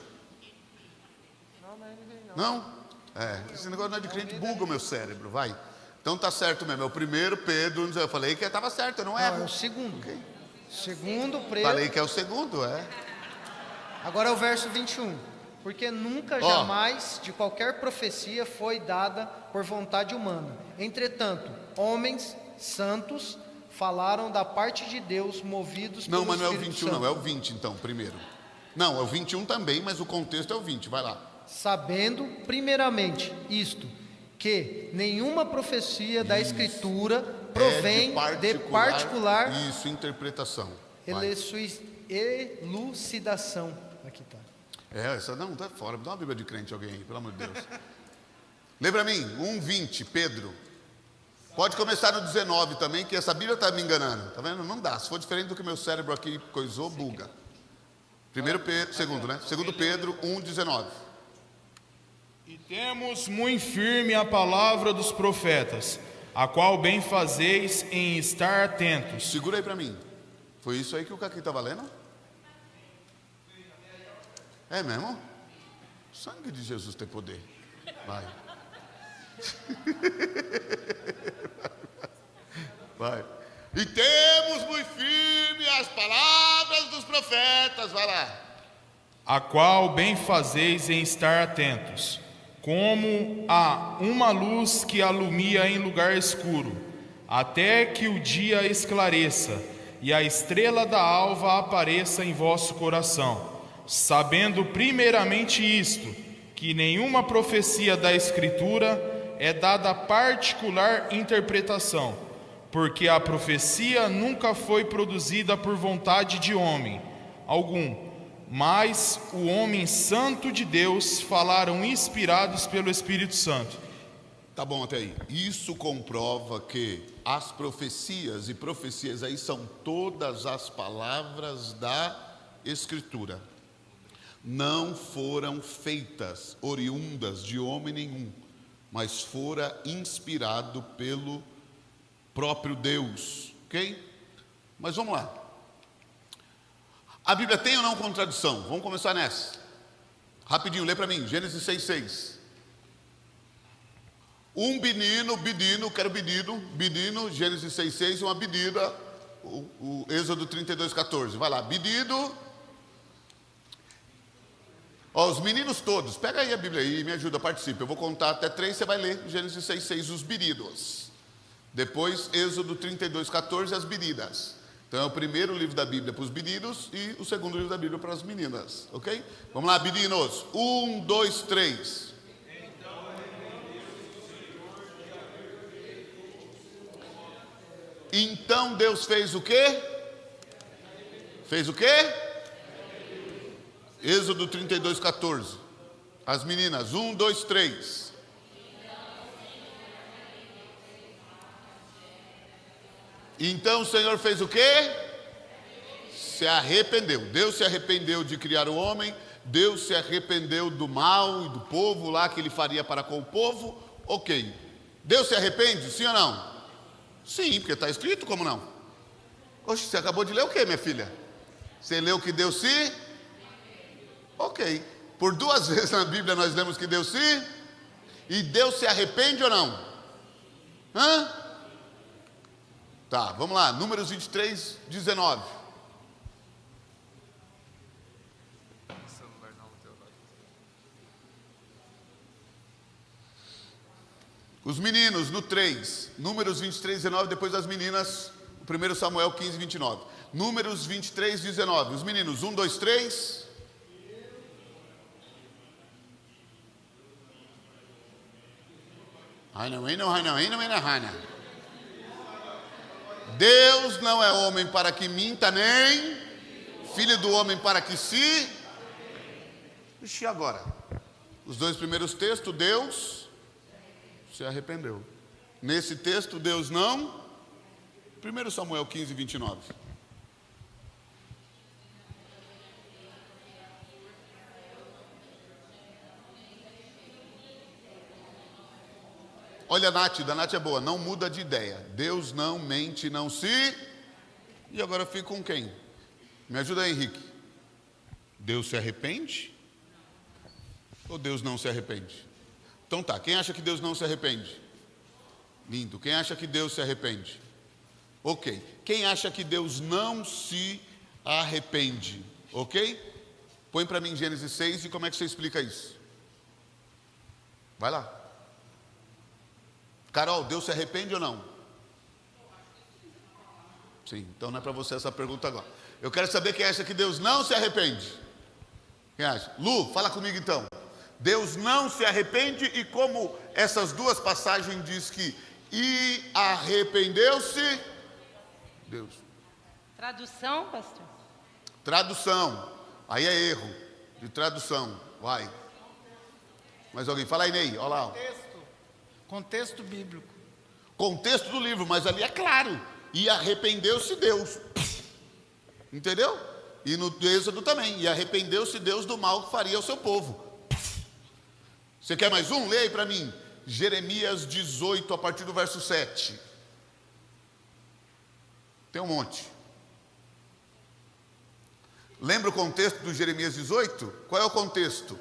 Não? É, esse negócio não é de crente, buga o meu cérebro, vai. Então tá certo mesmo, é o 1 Pedro, eu falei que estava certo, eu não erro. Não, é o segundo. Okay. Segundo Pedro. Falei que é o segundo, é. Agora é o verso 21. Porque nunca, jamais, de qualquer profecia foi dada por vontade humana. Entretanto, homens santos falaram da parte de Deus, movidos pelo Não, mas não é o Espírito 21 Santo. não, é o 20 então, primeiro. Não, é o 21 também, mas o contexto é o 20, vai lá. Sabendo, primeiramente, isto, que nenhuma profecia da Escritura provém de particular isso, interpretação. elucidação. Aqui está. É, essa não, tá fora. Dá uma Bíblia de crente alguém aí, pelo amor de Deus. Lê para mim, 1,20, Pedro. Pode começar no 19 também, que essa Bíblia está me enganando. Tá vendo? Não dá. Se for diferente do que meu cérebro aqui coisou, buga. Segundo, né? 2 Pedro 1,19. E temos muito firme a palavra dos profetas, a qual bem fazeis em estar atentos. Segura aí para mim. Foi isso aí que o Caqui estava lendo? É mesmo? O sangue de Jesus tem poder. Vai. Vai. E temos muito firme as palavras dos profetas. Vai lá. A qual bem fazeis em estar atentos, como há uma luz que alumia em lugar escuro, até que o dia esclareça e a estrela da alva apareça em vosso coração, sabendo primeiramente isto, que nenhuma profecia da Escritura é dada particular interpretação, porque a profecia nunca foi produzida por vontade de homem algum, mas o homem santo de Deus falaram inspirados pelo Espírito Santo. Tá bom até aí. Isso comprova que as profecias, e profecias aí são todas as palavras da Escritura, não foram feitas oriundas de homem nenhum, mas fora inspirado pelo próprio Deus, ok? Mas vamos lá. A Bíblia tem ou não contradição? Vamos começar nessa. Rapidinho, lê para mim, Gênesis 6,6. Um menino, Gênesis 6,6, uma menina, o Êxodo 32,14. Vai lá, menino. Ó, os meninos todos, pega aí a Bíblia aí, me ajuda, participa. Eu vou contar até 3, você vai ler Gênesis 6,6, os meninos. Depois, Êxodo 32,14, as meninas. Então é o primeiro livro da Bíblia para os meninos e o segundo livro da Bíblia para as meninas, ok? Vamos lá, meninos. 1, 2, 3. Então Deus fez o quê? Fez o quê? Êxodo 32,14. As meninas, 1, 2, 3. Então o Senhor fez o quê? Se arrependeu. Deus se arrependeu de criar o homem. Deus se arrependeu do mal e do povo lá que ele faria para com o povo. Ok. Deus se arrepende, sim ou não? Sim, porque está escrito, como não? Oxe, você acabou de ler o quê, minha filha? Você leu que Deus se... Ok. Por 2 vezes na Bíblia nós lemos que Deus se... E Deus se arrepende ou não? Hã? Tá, vamos lá. Números 23, 19. Os meninos no 3. Números 23, 19. Depois das meninas, o 1 Samuel 15, 29. Números 23, 19. Os meninos, 1, 2, 3. Deus não é homem para que minta, nem filho do homem para que se... Ixi, agora? Os 2 primeiros textos, Deus se arrependeu. Nesse texto, Deus não... 1 Samuel 15, 29. Olha a Nath, da Nath é boa, não muda de ideia. Deus não mente, não se... E agora eu fico com quem? Me ajuda aí, Henrique. Deus se arrepende? Ou Deus não se arrepende? Então tá, quem acha que Deus não se arrepende? Lindo. Quem acha que Deus se arrepende? Ok. Quem acha que Deus não se arrepende? Ok? Põe para mim Gênesis 6 e como é que você explica isso? Vai lá. Carol, Deus se arrepende ou não? Sim, então não é para você essa pergunta agora. Eu quero saber quem acha que Deus não se arrepende. Quem acha? Lu, fala comigo então. Deus não se arrepende e como essas 2 passagens diz que e arrependeu-se Deus. Tradução, pastor? Tradução. Aí é erro de tradução. Vai. Mais alguém? Fala aí, Ney. Olha lá. Contexto bíblico. Contexto do livro, mas ali é claro. E arrependeu-se Deus. Entendeu? E no Êxodo também. E arrependeu-se Deus do mal que faria ao seu povo. Você quer mais um? Leia aí para mim. Jeremias 18, a partir do verso 7. Tem um monte. Lembra o contexto do Jeremias 18? Qual é o contexto?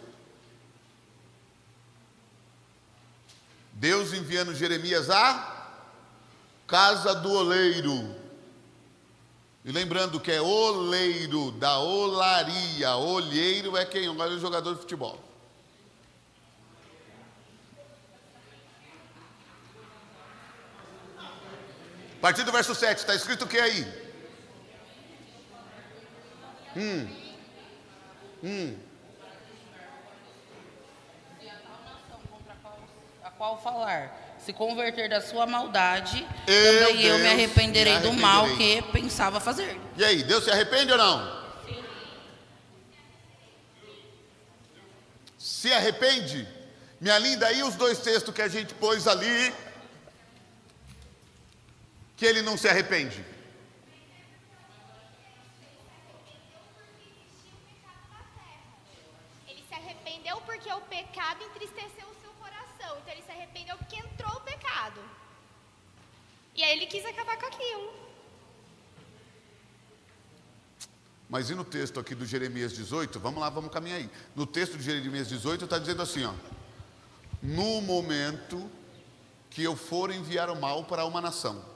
Deus enviando Jeremias à casa do oleiro. E lembrando que é oleiro, da olaria. Olheiro é quem? É jogador de futebol. A partir do verso 7, está escrito o que aí? A qual falar, se converter da sua maldade, também eu me arrependerei do mal que pensava fazer. E aí, Deus se arrepende ou não? Sim. Se arrepende? Minha linda, aí os 2 textos que a gente pôs ali, que ele não se arrepende. Ele se arrependeu porque o pecado entristeceu o seu coração. Então ele se arrependeu porque entrou o pecado. E aí ele quis acabar com aquilo. Mas e no texto aqui do Jeremias 18? Vamos lá, vamos caminhar aí. No texto de Jeremias 18 está dizendo assim, ó. No momento que eu for enviar o mal para uma nação,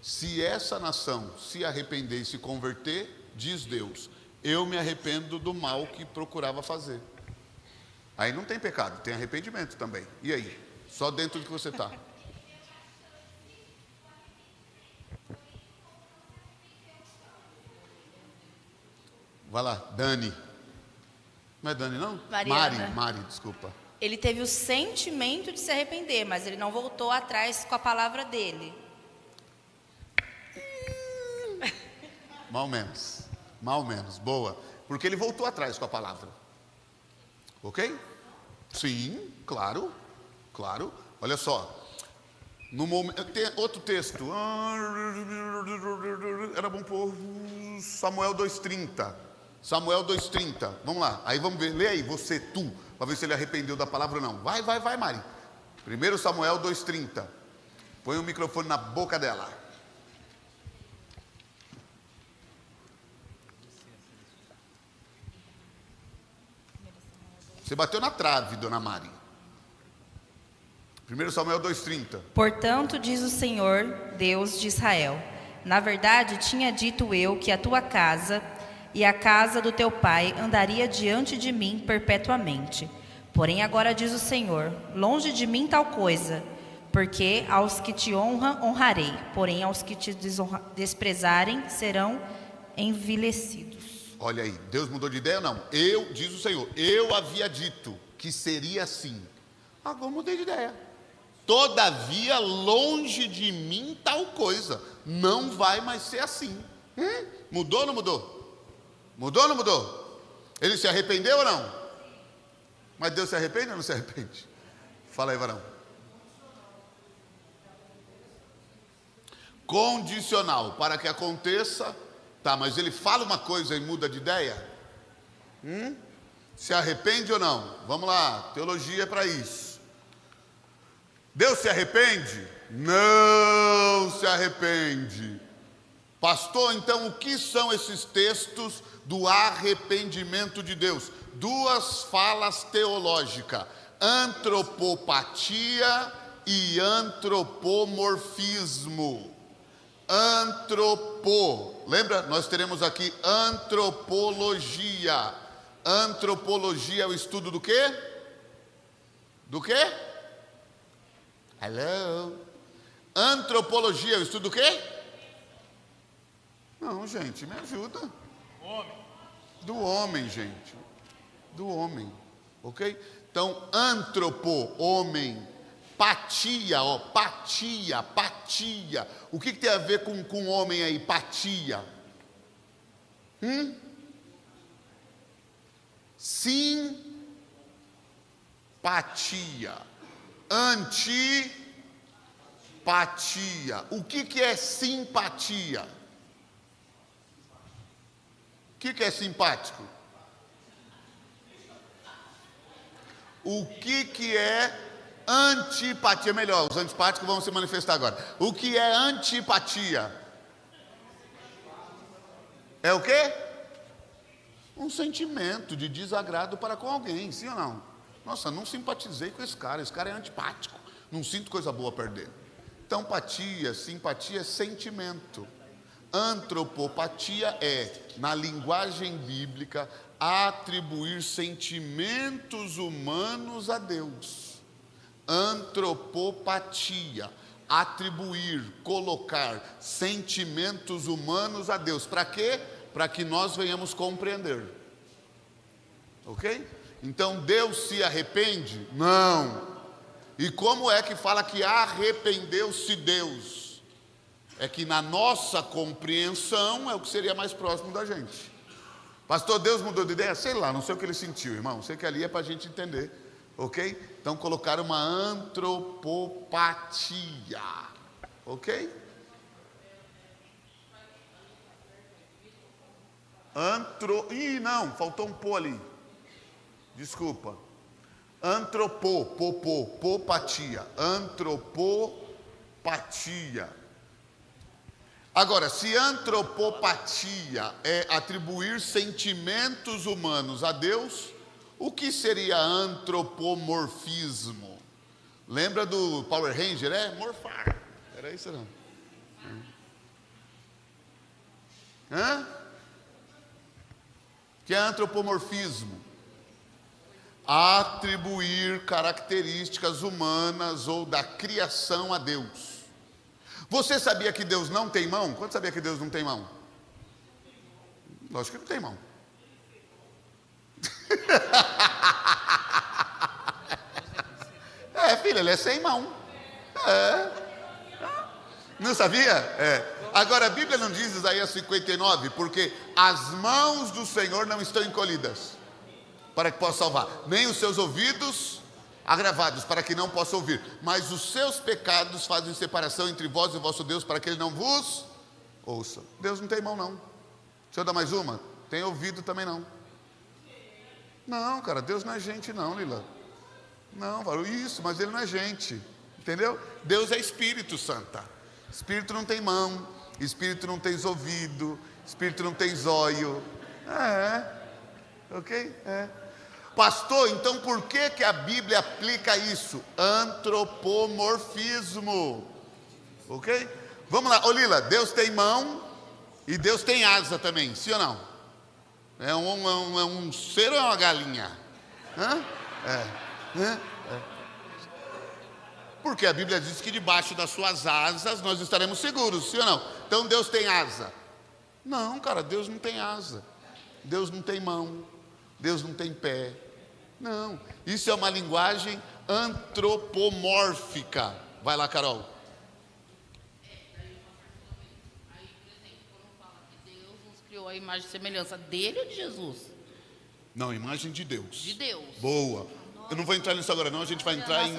se essa nação se arrepender e se converter, diz Deus, eu me arrependo do mal que procurava fazer. Aí não tem pecado, tem arrependimento também. E aí? Só dentro do que você está. Vai lá, Dani. Não é Dani, não? Mariana. Mari, desculpa. Ele teve o sentimento de se arrepender, mas ele não voltou atrás com a palavra dele. Mal menos, boa. Porque ele voltou atrás com a palavra. Ok? Sim, claro. Olha só. No momento, tem outro texto. Era bom pôr Samuel 2,30. Samuel 2,30. Vamos lá. Aí vamos ver. Lê aí, tu. Para ver se ele arrependeu da palavra ou não. Vai, Mari. 1 Samuel 2,30. Põe o microfone na boca dela. Você bateu na trave, dona Mari. 1 Samuel 2,30. Portanto, diz o Senhor, Deus de Israel: na verdade, tinha dito eu que a tua casa e a casa do teu pai andaria diante de mim perpetuamente. Porém, agora diz o Senhor: longe de mim tal coisa, porque aos que te honram, honrarei, porém aos que te desprezarem serão envilecidos. Olha aí, Deus mudou de ideia ou não? Diz o Senhor, eu havia dito que seria assim. Agora mudei de ideia. Todavia, longe de mim tal coisa. Não vai mais ser assim. Mudou ou não mudou? Mudou ou não mudou? Ele se arrependeu ou não? Mas Deus se arrepende ou não se arrepende? Fala aí, varão. Condicional, para que aconteça. Tá, mas ele fala uma coisa e muda de ideia? Se arrepende ou não? Vamos lá, teologia é para isso. Deus se arrepende? Não se arrepende. Pastor, então o que são esses textos do arrependimento de Deus? Duas falas teológicas: antropopatia e antropomorfismo. Lembra? Nós teremos aqui antropologia. Antropologia é o estudo do quê? Do quê? Hello? Antropologia é o estudo do quê? Não, gente, me ajuda. Do homem, gente. Do homem, ok? Então, antropo, homem. Patia, patia. O que tem a ver com homem aí, patia? Simpatia. Antipatia. O que é simpatia? O que é simpático? O que é antipatia? Melhor, os antipáticos vão se manifestar agora. O que é antipatia? É o quê? Um sentimento de desagrado para com alguém, sim ou não? Nossa, não simpatizei com esse cara é antipático, não sinto coisa boa perto dele. Então, simpatia é sentimento. Antropopatia é, na linguagem bíblica, atribuir sentimentos humanos a Deus. Antropopatia, atribuir, colocar sentimentos humanos a Deus. Para quê? Para que nós venhamos compreender. Ok? Então Deus se arrepende? Não. E como é que fala que arrependeu-se Deus? É que na nossa compreensão é o que seria mais próximo da gente. Pastor, Deus mudou de ideia? Sei lá, não sei o que ele sentiu, irmão. Sei que ali é para a gente entender. Ok? Então colocaram uma antropopatia. Ok? Não, faltou um pô ali. Desculpa. Popatia. Antropopatia. Agora, se antropopatia é atribuir sentimentos humanos a Deus, o que seria antropomorfismo? Lembra do Power Ranger? Morfar. Era isso não? Que é antropomorfismo? Atribuir características humanas ou da criação a Deus. Você sabia que Deus não tem mão? Quanto sabia que Deus não tem mão? Lógico que não tem mão. Filha, ele é sem mão. Não sabia? Agora a Bíblia não diz, Isaías 59, porque as mãos do Senhor não estão encolhidas para que possa salvar, nem os seus ouvidos agravados para que não possa ouvir, mas os seus pecados fazem separação entre vós e o vosso Deus para que ele não vos ouça. Deus não tem mão não. Deixa eu dar mais uma. Tem ouvido também não. Não, cara, Deus não é gente não, Lila. Não, falou isso, mas ele não é gente. Entendeu? Deus é Espírito Santo. Espírito não tem mão, Espírito não tem ouvido, Espírito não tem zóio. Ok? Pastor, então por que a Bíblia aplica isso? Antropomorfismo. Ok? Vamos lá, ô Lila, Deus tem mão e Deus tem asa também, sim ou não? É um ser ou é uma galinha? Porque a Bíblia diz que debaixo das suas asas nós estaremos seguros, sim ou não? Então Deus tem asa? Não, cara, Deus não tem asa. Deus não tem mão. Deus não tem pé. Não, isso é uma linguagem antropomórfica. Vai lá, Carol. Aí, por exemplo, quando fala que Deus nos criou a imagem e semelhança dele ou de Jesus? Não, imagem de Deus. De Deus. Boa. Eu não vou entrar nisso agora não, a gente vai entrar em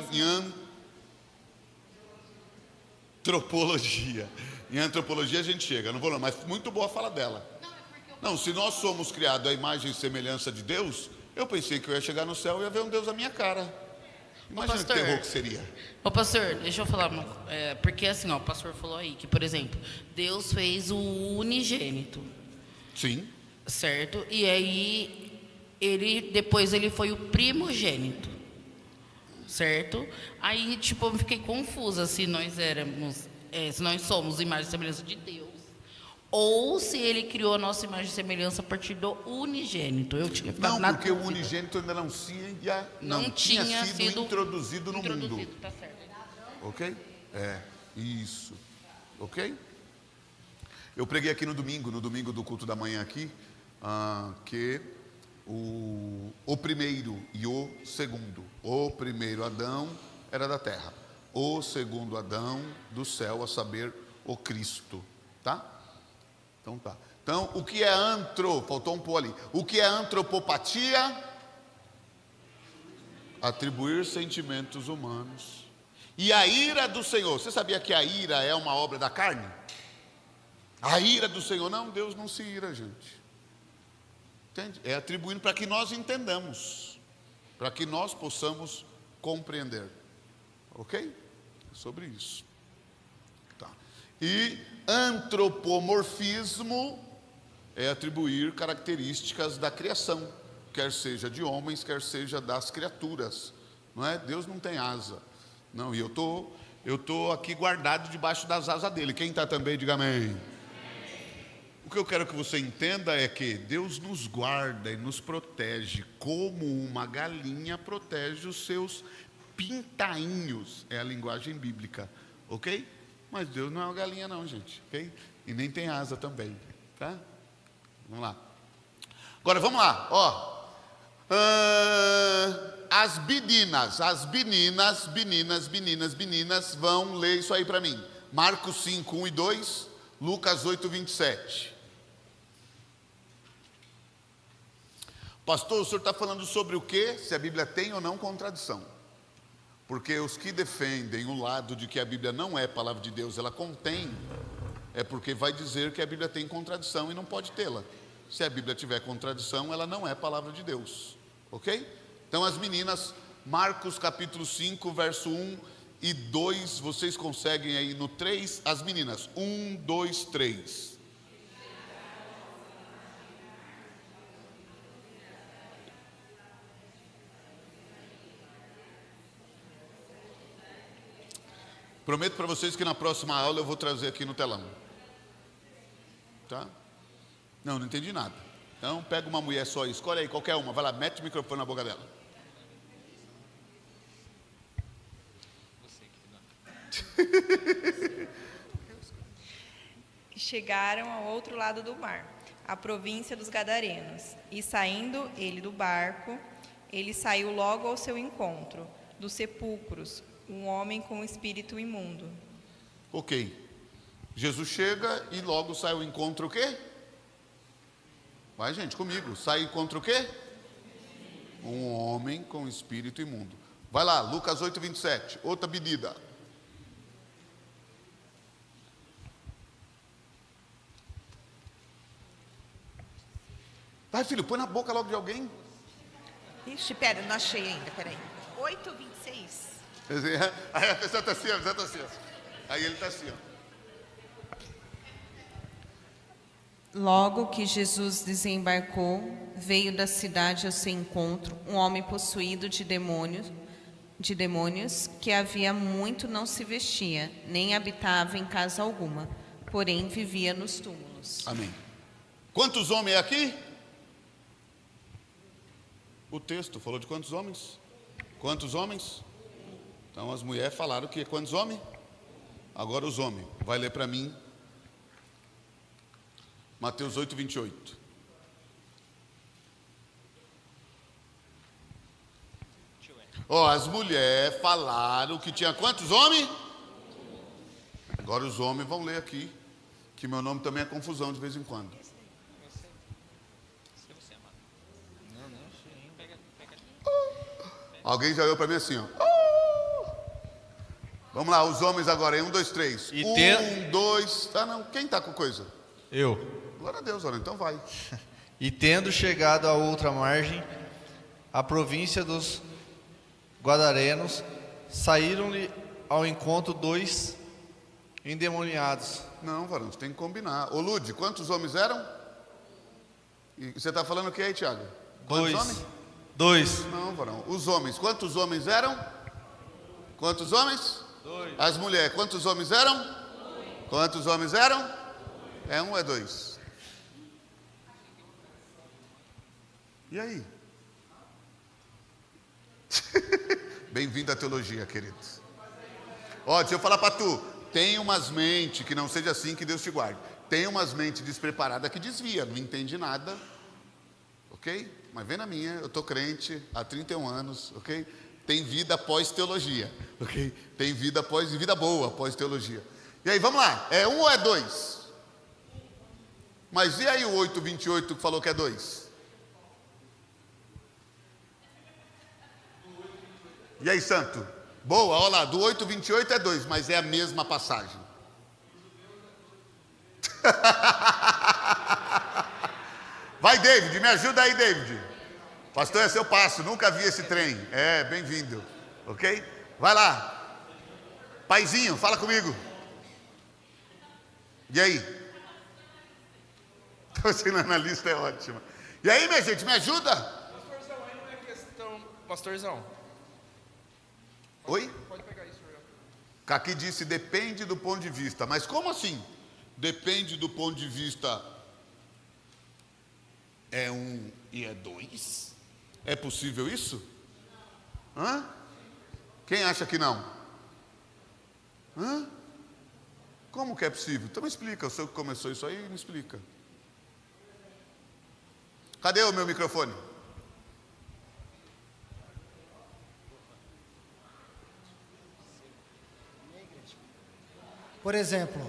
antropologia. Em antropologia a gente chega, não vou não, mas muito boa a fala dela. Não, se nós somos criados à imagem e semelhança de Deus, eu pensei que eu ia chegar no céu e ia ver um Deus à minha cara. Imagina que terror que seria. Ô pastor, deixa eu falar, porque assim, ó, o pastor falou aí que, por exemplo, Deus fez o unigênito. Sim. Certo? E aí, depois ele foi o primogênito. Certo? Aí, tipo, eu fiquei confusa se nós somos imagem e semelhança de Deus, ou se ele criou a nossa imagem e semelhança a partir do unigênito. Eu tinha ficado não, porque o unigênito ainda não tinha sido introduzido no mundo. Tá certo. Ok? Isso. Ok? Eu preguei aqui no domingo do culto da manhã aqui, que o primeiro e o segundo. O primeiro Adão era da terra. O segundo Adão do céu, a saber, o Cristo. Tá? Então tá. Então, o que é faltou um pô ali. O que é antropopatia? Atribuir sentimentos humanos. E a ira do Senhor. Você sabia que a ira é uma obra da carne? A ira do Senhor. Não, Deus não se ira, gente. Entende? É atribuindo para que nós entendamos. Para que nós possamos compreender. Ok? É sobre isso. Tá. E antropomorfismo é atribuir características da criação, quer seja de homens, quer seja das criaturas. Não é? Deus não tem asa. Não, e eu tô aqui guardado debaixo das asas dele. Quem está também, diga amém. O que eu quero que você entenda é que Deus nos guarda e nos protege como uma galinha protege os seus pintainhos. É a linguagem bíblica, ok? Mas Deus não é uma galinha não, gente, ok? E nem tem asa também, tá? Vamos lá. Agora, vamos lá, ó. As meninas vão ler isso aí para mim. Marcos 5, 1 e 2, Lucas 8, 27. Pastor, o senhor está falando sobre o quê? Se a Bíblia tem ou não contradição. Porque os que defendem o lado de que a Bíblia não é palavra de Deus, ela contém, é porque vai dizer que a Bíblia tem contradição e não pode tê-la. Se a Bíblia tiver contradição, ela não é palavra de Deus. Ok? Então as meninas, Marcos capítulo 5, verso 1 e 2, vocês conseguem aí no 3, as meninas, 1, 2, 3. Prometo para vocês que na próxima aula eu vou trazer aqui no telão. Tá? Não entendi nada. Então pega uma mulher só, escolhe aí qualquer uma, vai lá, mete o microfone na boca dela. Chegaram ao outro lado do mar, a província dos Gadarenos, e saindo ele do barco, ele saiu logo ao seu encontro, dos sepulcros, um homem com espírito imundo. Ok. Jesus chega e logo sai ao encontro o quê? Vai, gente, comigo. Sai ao encontro o quê? Um homem com espírito imundo. Vai lá, Lucas 8, 27. Outra medida. Vai, filho, põe na boca logo de alguém. Ixi, pera, não achei ainda, peraí. 8, 26. Aí a pessoa está assim, Aí ele está assim, ó. Logo que Jesus desembarcou, veio da cidade ao seu encontro um homem possuído de demônios, que havia muito não se vestia, nem habitava em casa alguma, porém vivia nos túmulos. Amém. Quantos homens é aqui? O texto falou de quantos homens? Quantos homens? Então as mulheres falaram que quantos homens? Agora os homens. Vai ler para mim. Mateus 8, 28. As mulheres falaram que tinha quantos homens? Agora os homens vão ler aqui, que meu nome também é confusão de vez em quando. Alguém já olhou para mim assim, ó. Vamos lá, os homens agora, em 1, 2, 3. 1, 2. Ah, não, quem está com coisa? Eu. Glória a Deus, olha, então vai. E tendo chegado à outra margem, a província dos Gadarenos, saíram-lhe ao encontro 2 endemoniados. Não, varão, você tem que combinar. Ô Lude, quantos homens eram? E você está falando o que aí, Tiago? Quantos homens? 2. Não, varão. Os homens, quantos homens eram? Quantos homens? 2. As mulheres, quantos homens eram? 2. Quantos homens eram? 2. É 1 ou é 2? E aí? Bem-vindo à teologia, queridos. Deixa eu falar para tu. Tem umas mentes, que não seja assim, que Deus te guarde. Tem umas mentes despreparadas que desvia, não entende nada. Ok? Mas vem na minha, eu estou crente há 31 anos, ok? Tem vida após teologia, ok? Tem vida boa após teologia. E aí, vamos lá. É 1 ou é 2? Mas e aí o 8:28 que falou que é 2? E aí, santo? Boa, olha lá, do 8:28 é 2, mas é a mesma passagem. Vai, David, me ajuda aí, David. Pastor, é seu passo, nunca vi esse trem. Bem-vindo, ok? Vai lá. Paizinho, fala comigo. E aí? Estou assinando a lista, é ótima. E aí, minha gente, me ajuda? Pastorzão, aí não é questão... Pastorzão. Oi? Pode pegar isso, Aqui disse, depende do ponto de vista. Mas como assim? Depende do ponto de vista. É 1 e é 2? É possível isso? Hã? Quem acha que não? Hã? Como que é possível? Então me explica, o senhor que começou isso aí, me explica. Cadê o meu microfone? Por exemplo,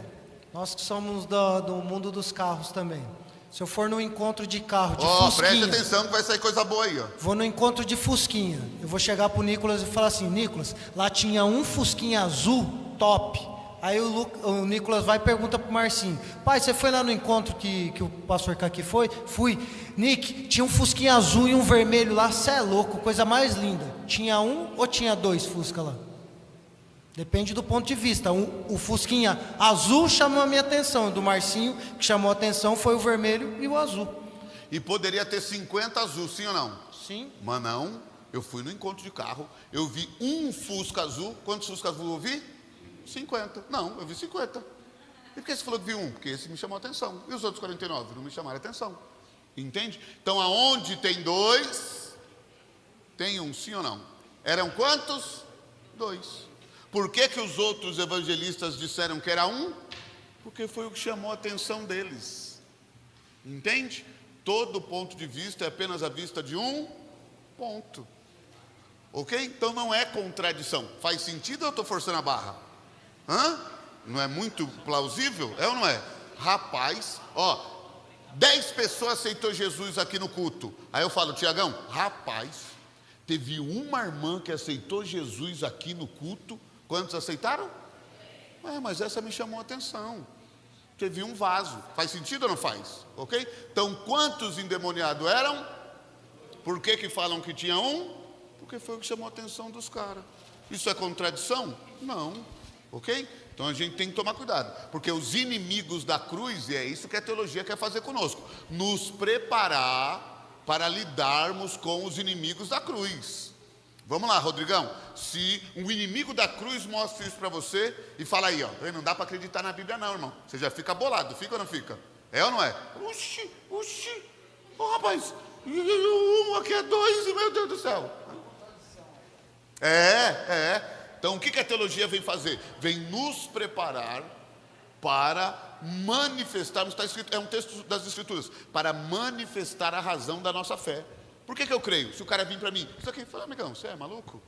nós que somos do mundo dos carros também. Se eu for no encontro de carro de Fusquinha... Preste atenção que vai sair coisa boa aí, ó. Vou no encontro de Fusquinha. Eu vou chegar pro Nicolas e falar assim, Nicolas, lá tinha um Fusquinha azul top. Aí o Nicolas vai e pergunta pro Marcinho, pai, você foi lá no encontro que o pastor Caqui foi? Fui. Nick, tinha um Fusquinha azul e um vermelho lá, cê é louco, coisa mais linda. Tinha um ou tinha 2 Fusca lá? Depende do ponto de vista. O Fusquinha azul chamou a minha atenção. Do Marcinho, que chamou a atenção foi o vermelho e o azul. E poderia ter 50 azul, sim ou não? Sim. Mas não, eu fui no encontro de carro, eu vi um Fusca azul. Quantos Fusca azul eu vi? 50. Não, eu vi 50. E por que você falou que viu um? Porque esse me chamou a atenção. E os outros 49 não me chamaram a atenção. Entende? Então, aonde tem 2, tem um, sim ou não? Eram quantos? 2. Por que os outros evangelistas disseram que era 1? Porque foi o que chamou a atenção deles. Entende? Todo ponto de vista é apenas a vista de um ponto. Ok? Então não é contradição. Faz sentido ou eu estou forçando a barra? Não é muito plausível? É ou não é? Rapaz, 10 pessoas aceitou Jesus aqui no culto. Aí eu falo, Tiagão, rapaz, teve uma irmã que aceitou Jesus aqui no culto. Quantos aceitaram? Mas essa me chamou a atenção. Teve um vaso. Faz sentido ou não faz? Ok? Então, quantos endemoniados eram? Por que falam que tinha um? Porque foi o que chamou a atenção dos caras. Isso é contradição? Não, ok? Então a gente tem que tomar cuidado, porque os inimigos da cruz, e é isso que a teologia quer fazer conosco, nos preparar para lidarmos com os inimigos da cruz. Vamos lá, Rodrigão, se um inimigo da cruz mostra isso para você e fala aí, ó, não dá para acreditar na Bíblia não, irmão, você já fica bolado, fica ou não fica? É ou não é? Oxi, oh, rapaz, aqui é 2 e meu Deus do céu. Então o que a teologia vem fazer? Vem nos preparar para manifestarmos, está escrito, é um texto das Escrituras, para manifestar a razão da nossa fé. Por que eu creio? Se o cara vir para mim, isso aqui, fala, amigão, você é maluco?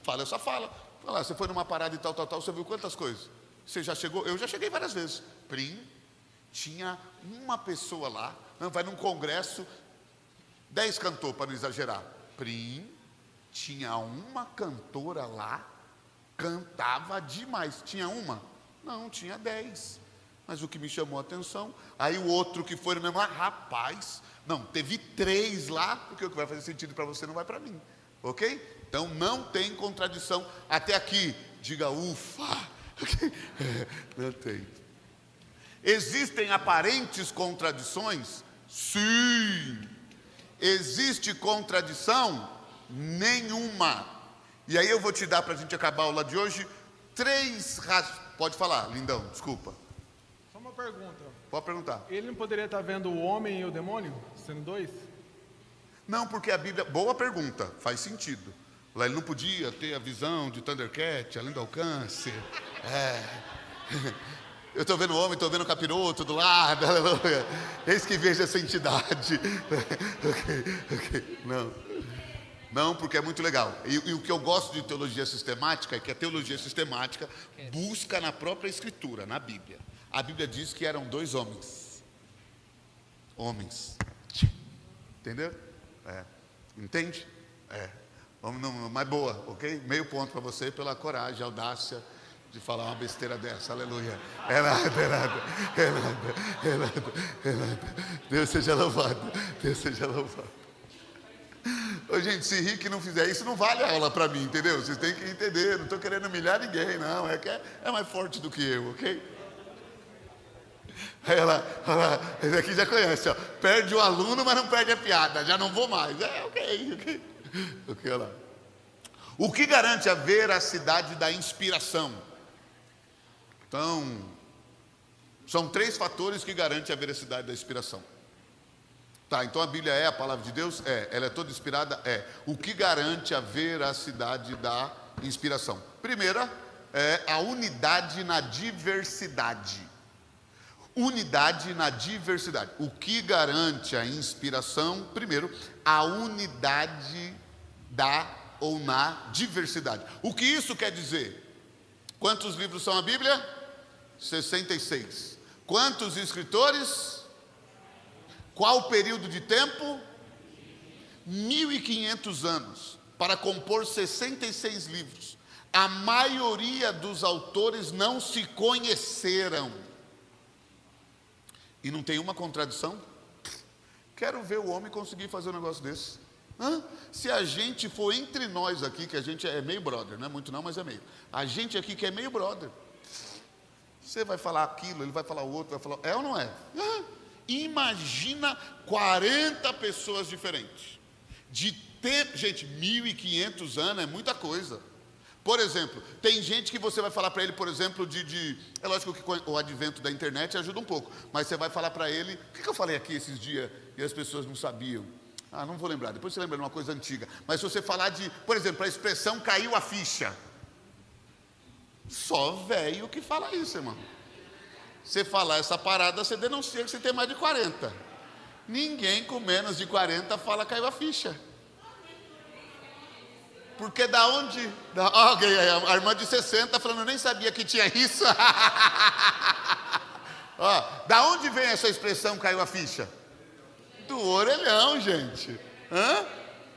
Fala essa fala. Fala, você foi numa parada e tal, você viu quantas coisas? Você já chegou? Eu já cheguei várias vezes. Prim, tinha uma pessoa lá, vai num congresso, 10 cantor, para não exagerar. Prim, tinha uma cantora lá, cantava demais. Tinha uma? Não, tinha 10. Mas o que me chamou a atenção, aí o outro que foi no mesmo, rapaz, não, teve 3 lá, porque o que vai fazer sentido para você não vai para mim, ok? Então não tem contradição, até aqui, diga ufa, okay? Não tem. Existem aparentes contradições? Sim. Existe contradição? Nenhuma. E aí eu vou te dar, para a gente acabar a aula de hoje, 3 razões. Pode falar, lindão, desculpa. Só uma pergunta. Pode perguntar. Ele não poderia estar vendo o homem e o demônio, sendo 2? Não, porque a Bíblia... Boa pergunta, faz sentido. Lá ele não podia ter a visão de Thundercat, além do alcance. Eu estou vendo o homem, estou vendo o capiroto do lado, aleluia. Eis que vejo essa entidade. Ok. Não, porque é muito legal. E o que eu gosto de teologia sistemática é que a teologia sistemática busca na própria Escritura, na Bíblia. A Bíblia diz que eram 2 homens. Entendeu? Entende? Mas boa, ok? Meio ponto para você pela coragem, audácia de falar uma besteira dessa, aleluia. É nada. Deus seja louvado. Ô, gente, se Rick não fizer isso, não vale a aula para mim, entendeu? Vocês têm que entender, não estou querendo humilhar ninguém, não, é mais forte do que eu, ok? Aí olha lá, esse aqui já conhece, ó, perde o aluno, mas não perde a piada, já não vou mais, ok, olha lá. O que garante a veracidade da inspiração? Então, são 3 fatores que garantem a veracidade da inspiração. Tá, então a Bíblia é a palavra de Deus? Ela é toda inspirada? O que garante a veracidade da inspiração? Primeira, a unidade na diversidade. Unidade na diversidade. O que garante a inspiração? Primeiro, a unidade ou na diversidade. O que isso quer dizer? Quantos livros são a Bíblia? 66. Quantos escritores? Qual o período de tempo? 1500 anos, para compor 66 livros. A maioria dos autores não se conheceram. E não tem uma contradição? Quero ver o homem conseguir fazer um negócio desse. Se a gente for entre nós aqui, que a gente é meio brother, não é muito não, mas é meio. A gente aqui que é meio brother. Você vai falar aquilo, ele vai falar o outro, vai falar... É ou não é? Imagina 40 pessoas diferentes. De tempo, gente, 1500 anos é muita coisa. Por exemplo, tem gente que você vai falar para ele, por exemplo, é lógico que o advento da internet ajuda um pouco, mas você vai falar para ele, o que eu falei aqui esses dias e as pessoas não sabiam? Não vou lembrar, depois você lembra de uma coisa antiga. Mas se você falar por exemplo, a expressão caiu a ficha. Só velho que fala isso, irmão. Você falar essa parada, você denuncia que você tem mais de 40. Ninguém com menos de 40 fala caiu a ficha. Porque da onde... a irmã de 60 falando, eu nem sabia que tinha isso. Da onde vem essa expressão caiu a ficha? Do orelhão, gente.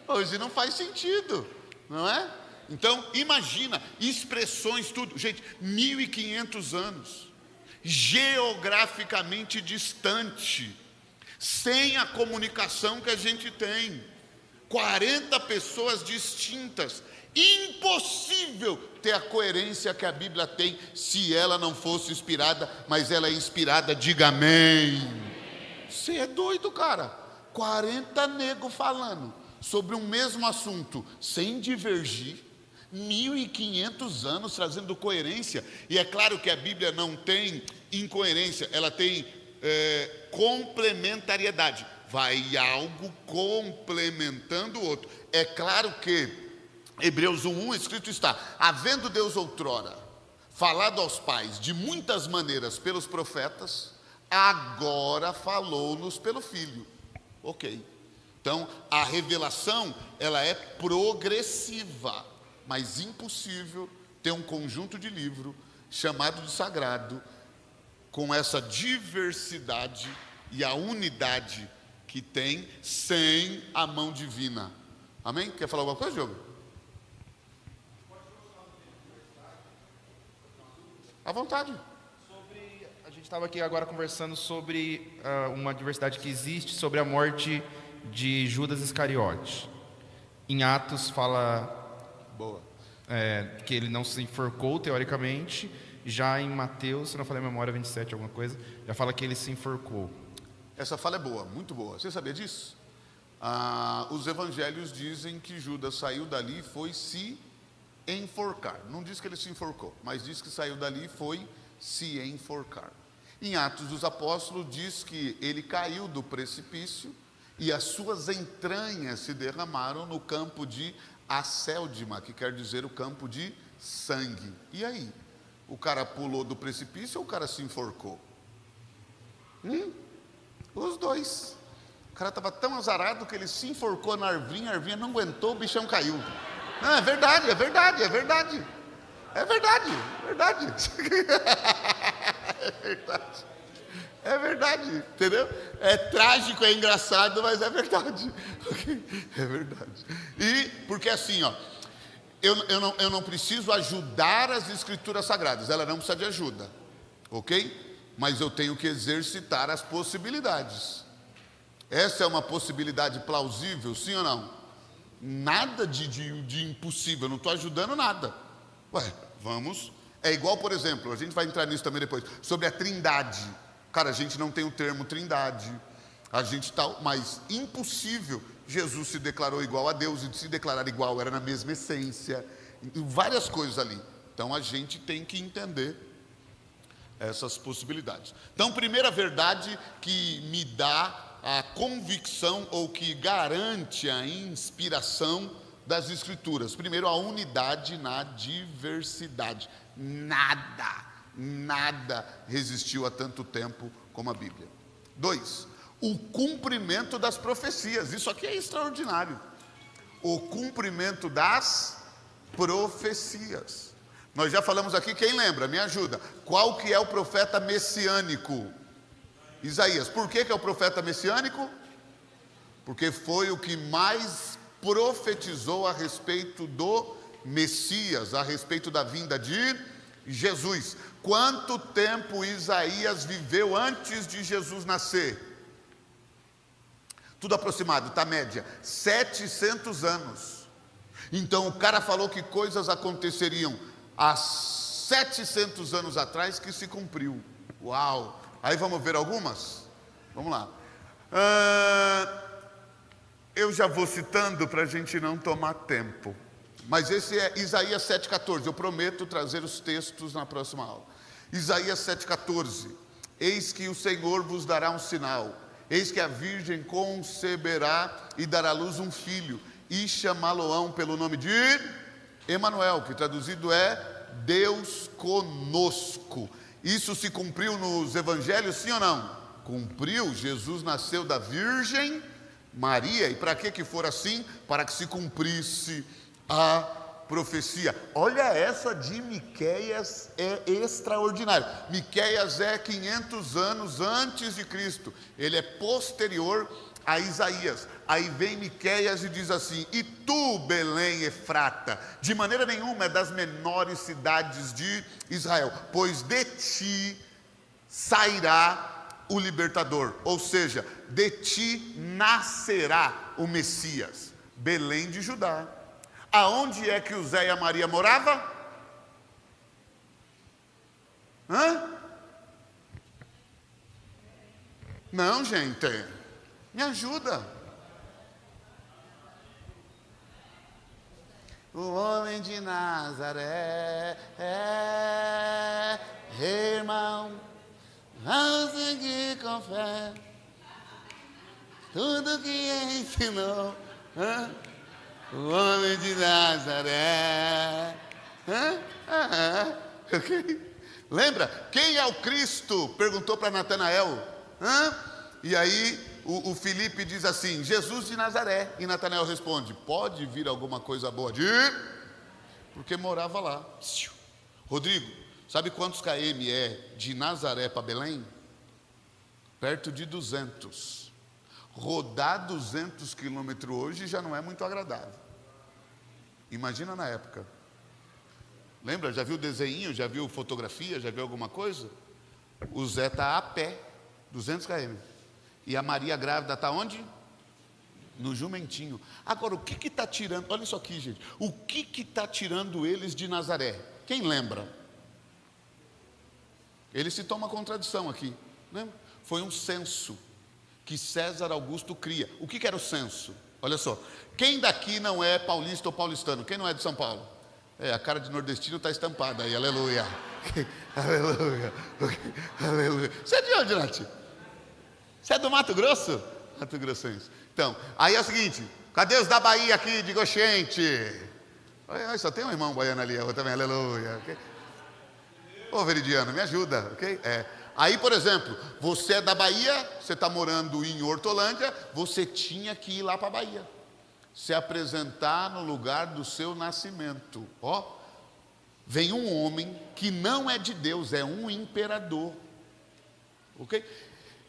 Hoje não faz sentido, não é? Então, imagina, expressões, tudo. Gente, 1500 anos. Geograficamente distante, sem a comunicação que a gente tem, 40 pessoas distintas, impossível ter a coerência que a Bíblia tem se ela não fosse inspirada, mas ela é inspirada, diga amém. Você é doido, cara. 40 negros falando sobre um mesmo assunto, sem divergir, 1500 anos trazendo coerência. E é claro que a Bíblia não tem incoerência, ela tem complementariedade. Vai algo complementando o outro. É claro que Hebreus 1:1 escrito está: havendo Deus outrora falado aos pais de muitas maneiras pelos profetas, agora falou-nos pelo Filho. Ok. Então, a revelação, ela é progressiva, mas impossível ter um conjunto de livro chamado de sagrado, com essa diversidade e a unidade que tem, sem a mão divina. Amém? Quer falar alguma coisa, Diogo? À vontade. A gente estava aqui agora conversando sobre uma diversidade que existe sobre a morte de Judas Iscariote. Em Atos fala que ele não se enforcou, teoricamente. Já em Mateus, se não falei a memória, 27, alguma coisa, já fala que ele se enforcou. Essa fala é boa, muito boa. Você sabia disso? Os evangelhos dizem que Judas saiu dali e foi se enforcar. Não diz que ele se enforcou, mas diz que saiu dali e foi se enforcar. Em Atos dos Apóstolos diz que ele caiu do precipício e as suas entranhas se derramaram no campo de Acéldima, que quer dizer o campo de sangue. E aí? O cara pulou do precipício ou o cara se enforcou? Os dois. O cara estava tão azarado que ele se enforcou na arvinha, a arvinha não aguentou, o bichão caiu. Não, é verdade, é verdade, é verdade. É verdade, é verdade. É verdade. É verdade, entendeu? É trágico, é engraçado, mas é verdade. É verdade. E porque assim, ó, eu não preciso ajudar as escrituras sagradas, ela não precisa de ajuda, ok? Mas eu tenho que exercitar as possibilidades. Essa é uma possibilidade plausível, sim ou não? Nada de impossível, eu não estou ajudando nada. Ué, vamos. É igual, por exemplo, a gente vai entrar nisso também depois, sobre a trindade. Cara, a gente não tem o termo trindade, a gente tal, mas impossível. Jesus se declarou igual a Deus, e de se declarar igual era na mesma essência, várias coisas ali. Então a gente tem que entender essas possibilidades. Então, primeira verdade que me dá a convicção ou que garante a inspiração das Escrituras. Primeiro, a unidade na diversidade. Nada resistiu a tanto tempo como a Bíblia. 2, o cumprimento das profecias. Isso aqui é extraordinário. O cumprimento das profecias. Nós já falamos aqui, quem lembra? Me ajuda. Qual que é o profeta messiânico? Isaías. Por que é o profeta messiânico? Porque foi o que mais profetizou a respeito do Messias, a respeito da vinda de Jesus. Quanto tempo Isaías viveu antes de Jesus nascer? Tudo aproximado, tá média, 700 anos. Então o cara falou que coisas aconteceriam há 700 anos atrás que se cumpriu. Uau! Aí vamos ver algumas? Vamos lá. Eu já vou citando para a gente não tomar tempo. Mas esse é Isaías 7,14. Eu prometo trazer os textos na próxima aula. Isaías 7,14. Eis que o Senhor vos dará um sinal. Eis que a virgem conceberá e dará à luz um filho. E chamá-lo-ão pelo nome de Emanuel, que traduzido é Deus conosco. Isso se cumpriu nos evangelhos, sim ou não? Cumpriu. Jesus nasceu da Virgem Maria. E para que for assim? Para que se cumprisse a profecia. Olha, essa de Miqueias é extraordinária. Miqueias é 500 anos antes de Cristo. Ele é posterior a Isaías. Aí vem Miqueias e diz assim: e tu, Belém Efrata, de maneira nenhuma é das menores cidades de Israel, pois de ti sairá o libertador, ou seja, de ti nascerá o Messias. Belém de Judá. Aonde é que o Zé e a Maria moravam? Hã? Não, gente. Me ajuda. O homem de Nazaré é irmão, vamos seguir com fé tudo que ensinou. Hã? O homem de Nazaré. Okay. Lembra? Quem é o Cristo? Perguntou para Natanael. E aí o Filipe diz assim: Jesus de Nazaré. E Natanael responde: pode vir alguma coisa boa de ir? Porque morava lá. Rodrigo, sabe quantos km é de Nazaré para Belém? Perto de 200. Rodar 200 quilômetros hoje já não é muito agradável. Imagina na época. Lembra? Já viu desenho? Já viu fotografia? Já viu alguma coisa? O Zé está a pé, 200 km. E a Maria grávida está onde? No jumentinho. Agora, o que está tirando? Olha isso aqui, gente. O que está tirando eles de Nazaré? Quem lembra? Ele citou uma contradição aqui. Lembra? Foi um censo que César Augusto cria. O que era o censo? Olha só. Quem daqui não é paulista ou paulistano? Quem não é de São Paulo? A cara de nordestino está estampada aí. Aleluia. Aleluia. Aleluia. Você é de onde, Nath? Você é do Mato Grosso? Mato Grossense. Então, aí é o seguinte: cadê os da Bahia aqui, de Goxente? Olha, só tem um irmão baiano ali, eu também, aleluia. Okay? Ô, Veridiano, me ajuda, ok? Aí, por exemplo, você é da Bahia, você está morando em Hortolândia, você tinha que ir lá para a Bahia, se apresentar no lugar do seu nascimento. Ó, vem um homem que não é de Deus, é um imperador. Ok?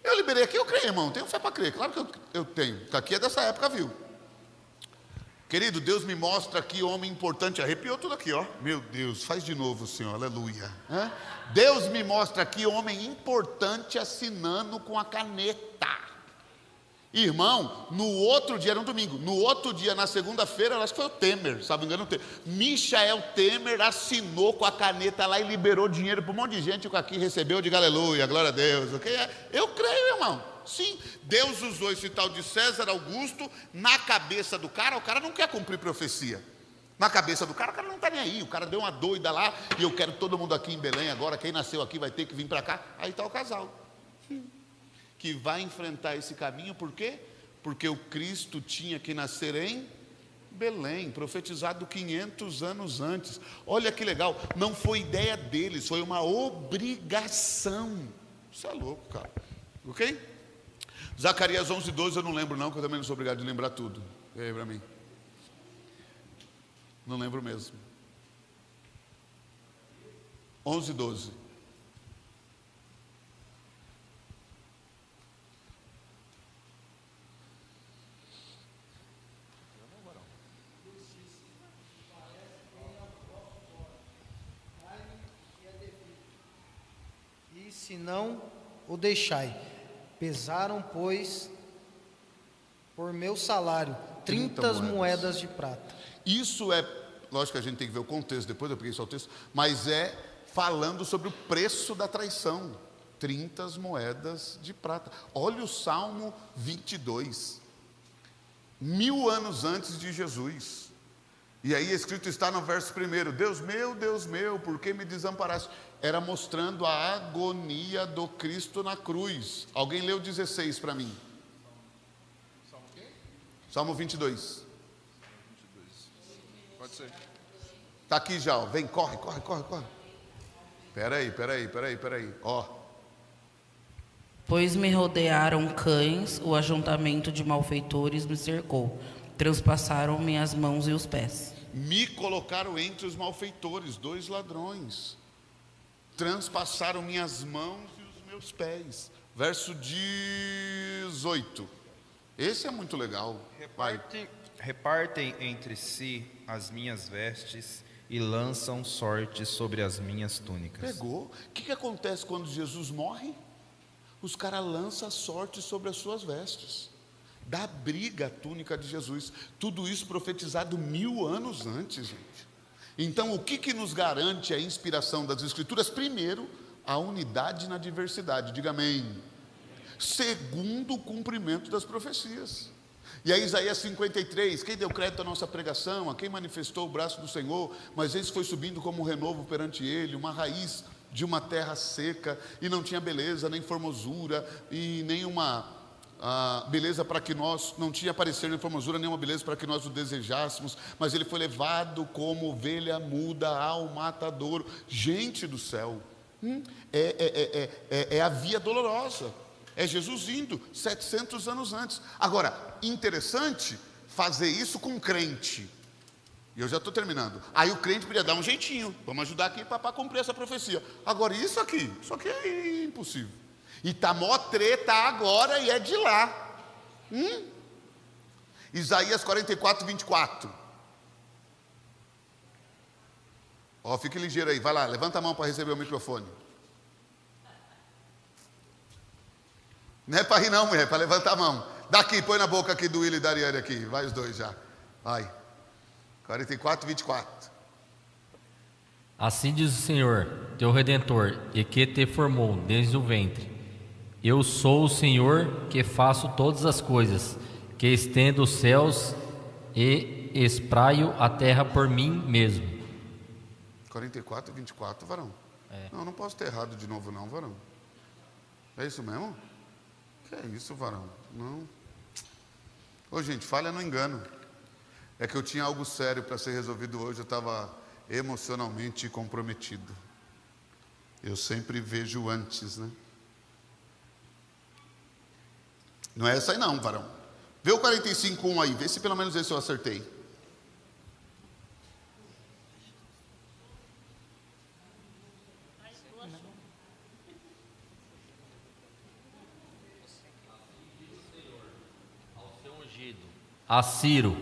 Eu liberei aqui, eu creio, irmão, tenho fé para crer, claro que eu tenho. Está aqui é dessa época, viu? Querido, Deus me mostra aqui homem importante. Arrepiou tudo aqui, ó. Meu Deus, faz de novo, Senhor, aleluia. Deus me mostra aqui homem importante assinando com a caneta. Irmão, no outro dia, era um domingo, no outro dia, na segunda-feira, acho que foi o Temer, sabe engano, o Temer. Michael Temer assinou com a caneta lá e liberou dinheiro para um monte de gente que aqui recebeu, diga aleluia, glória a Deus, ok? Eu creio, irmão, sim, Deus usou esse tal de César Augusto na cabeça do cara, o cara não quer cumprir profecia. Na cabeça do cara, o cara não está nem aí, o cara deu uma doida lá, e eu quero todo mundo aqui em Belém agora, quem nasceu aqui vai ter que vir para cá, aí está o casal. Que vai enfrentar esse caminho, por quê? Porque o Cristo tinha que nascer em Belém, profetizado 500 anos antes. Olha que legal, não foi ideia deles, foi uma obrigação. Isso é louco, cara. Ok? Zacarias 11:12 eu não lembro não, que eu também não sou obrigado de lembrar tudo. E aí para mim? Não lembro mesmo. 11:12. Se não o deixai. Pesaram, pois, por meu salário, 30 moedas de prata. Isso é, lógico que a gente tem que ver o contexto, depois eu peguei só o texto, mas é falando sobre o preço da traição. 30 moedas de prata. Olha o Salmo 22. 1000 anos antes de Jesus. E aí escrito está no verso 1: Deus meu, por que me desamparaste? Era mostrando a agonia do Cristo na cruz. Alguém leu 16 para mim? Salmo 22. Pode ser. Está aqui já, ó. Vem, corre. Peraí. Ó. Pois me rodearam cães, o ajuntamento de malfeitores me cercou. Transpassaram minhas mãos e os pés. Me colocaram entre os malfeitores, 2 ladrões. Transpassaram minhas mãos e os meus pés. Verso 18. Esse é muito legal. Repartem entre si as minhas vestes e lançam sorte sobre as minhas túnicas. Pegou. O que acontece quando Jesus morre? Os caras lançam a sorte sobre as suas vestes. da briga à túnica de Jesus. Tudo isso profetizado 1000 anos antes, gente. Então, o que nos garante a inspiração das Escrituras? Primeiro, a unidade na diversidade. Diga amém. Segundo, o cumprimento das profecias. E aí Isaías 53, quem deu crédito à nossa pregação, a quem manifestou o braço do Senhor, mas esse foi subindo como um renovo perante ele, uma raiz de uma terra seca, e não tinha beleza, nem formosura, e nenhuma beleza para que nós, não tinha parecer nem formosura, nenhuma beleza para que nós o desejássemos, mas ele foi levado como ovelha muda ao matadouro. Gente do céu, é a via dolorosa. É Jesus indo 700 anos antes. Agora, interessante fazer isso com um crente. E eu já estou terminando. Aí o crente podia dar um jeitinho. Vamos ajudar aqui para cumprir essa profecia. Agora, isso aqui é impossível. E está mó treta agora e é de lá. Isaías 44, 24. Ó, fique ligeiro aí. Vai lá, levanta a mão para receber o microfone. Não é para rir não, mulher, é para levantar a mão. Daqui, põe na boca aqui do Willi e da Ariane aqui. Vai os dois já. Vai. 44, 24. Assim diz o Senhor, teu Redentor, e que te formou desde o ventre. Eu sou o Senhor que faço todas as coisas, que estendo os céus e espraio a terra por mim mesmo. 44, 24, varão. Não posso ter errado de novo não, varão. É isso mesmo? Que é isso, varão? Não. Ô, gente, falha no engano. É que eu tinha algo sério para ser resolvido hoje, eu estava emocionalmente comprometido. Eu sempre vejo antes, né? Não é essa aí não, varão. Vê o 45:1 aí, vê se pelo menos esse eu acertei. A Ciro,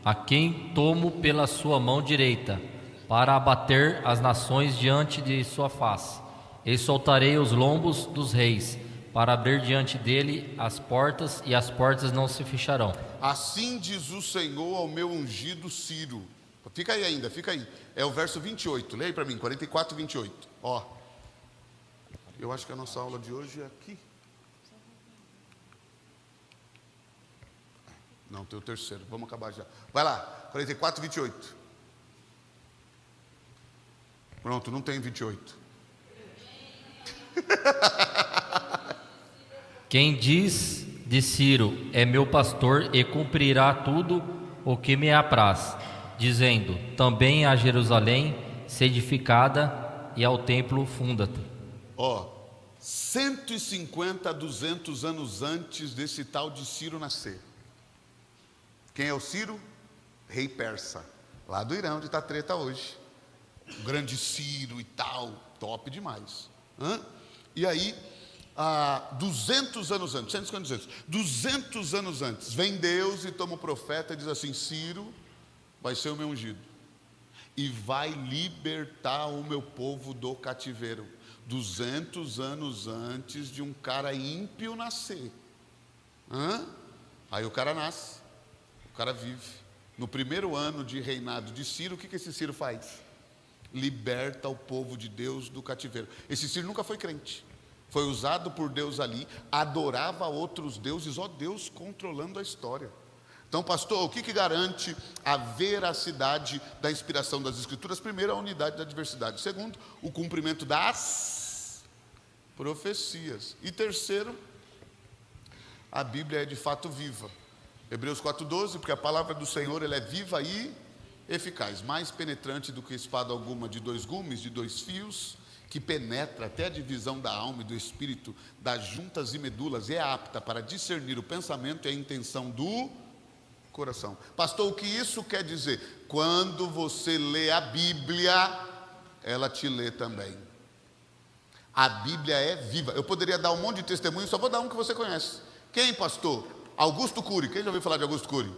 a quem tomo pela sua mão direita, para abater as nações diante de sua face, e soltarei os lombos dos reis, para abrir diante dele as portas, e as portas não se fecharão. Assim diz o Senhor ao meu ungido Ciro. Fica aí ainda, fica aí. É o verso 28, leia para mim, 44, 28. Ó, eu acho que a nossa aula de hoje é aqui. Não, tem o terceiro, vamos acabar já. Vai lá, 44, 28. Pronto, não tem 28. Quem diz de Ciro é meu pastor e cumprirá tudo o que me apraz, dizendo, também a Jerusalém se edificada e ao templo funda-te. Ó, 150 a 200 anos antes desse tal de Ciro nascer. Quem é o Ciro? Rei persa, lá do Irã, onde está a treta hoje. O grande Ciro e tal, top demais. E aí, 200 anos antes, 200 anos antes, vem Deus e toma o profeta e diz assim, Ciro vai ser o meu ungido. E vai libertar o meu povo do cativeiro. 200 anos antes de um cara ímpio nascer. Aí o cara nasce. O cara vive. No primeiro ano de reinado de Ciro, o que esse Ciro faz? Liberta o povo de Deus do cativeiro. Esse Ciro nunca foi crente. Foi usado por Deus ali, adorava outros deuses, ó Deus controlando a história. Então, pastor, o que garante a veracidade da inspiração das Escrituras? Primeiro, a unidade da diversidade. Segundo, o cumprimento das profecias. E terceiro, a Bíblia é de fato viva. Hebreus 4:12, porque a palavra do Senhor ela é viva e eficaz, mais penetrante do que espada alguma de 2 gumes, de 2 fios, que penetra até a divisão da alma e do espírito, das juntas e medulas, e é apta para discernir o pensamento e a intenção do coração. Pastor, o que isso quer dizer? Quando você lê a Bíblia, ela te lê também. A Bíblia é viva. Eu poderia dar um monte de testemunho, só vou dar um que você conhece. Quem, pastor? Augusto Cury. Quem já ouviu falar de Augusto Cury?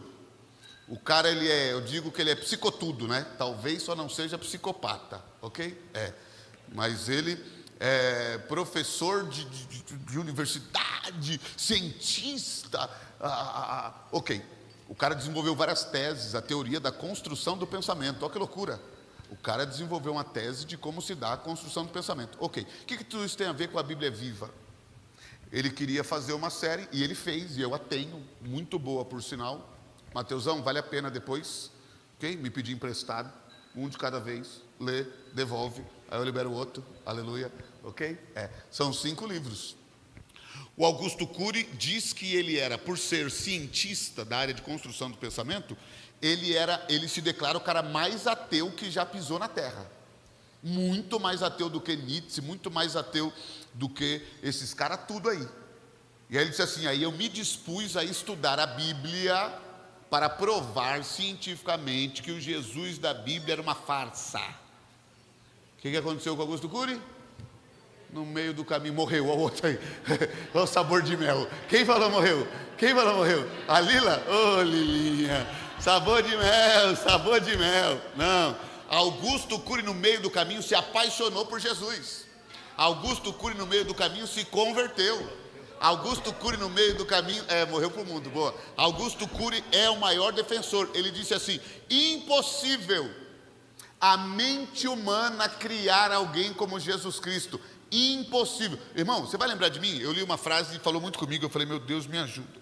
O cara, eu digo que ele é psicotudo, né? Talvez só não seja psicopata, ok? Mas ele é professor de universidade, verdade, cientista. Ok, o cara desenvolveu várias teses, a teoria da construção do pensamento. Olha que loucura. O cara desenvolveu uma tese de como se dá a construção do pensamento. Ok, o que tudo isso tem a ver com a Bíblia viva? Ele queria fazer uma série, e ele fez, e eu a tenho, muito boa por sinal. Mateusão, vale a pena depois, ok? Me pedir emprestado, um de cada vez, lê, devolve, aí eu libero o outro, aleluia, ok? São 5 livros. O Augusto Cury diz que ele era, por ser cientista da área de construção do pensamento, ele se declara o cara mais ateu que já pisou na Terra. Muito mais ateu do que Nietzsche, muito mais ateu do que esses caras tudo aí. E aí ele disse assim, aí eu me dispus a estudar a Bíblia para provar cientificamente que o Jesus da Bíblia era uma farsa. O que aconteceu com Augusto Cury? No meio do caminho, morreu, o outro aí. Olha o sabor de mel. Quem falou morreu? Quem falou morreu? A Lila? Ô, Lilinha, sabor de mel, sabor de mel. Não, Augusto Cury no meio do caminho se apaixonou por Jesus. Augusto Cury no meio do caminho se converteu. Augusto Cury no meio do caminho, morreu para o mundo, boa. Augusto Cury é o maior defensor. Ele disse assim, impossível a mente humana criar alguém como Jesus Cristo. Impossível. Irmão, você vai lembrar de mim? Eu li uma frase e falou muito comigo. Eu falei, meu Deus, me ajuda.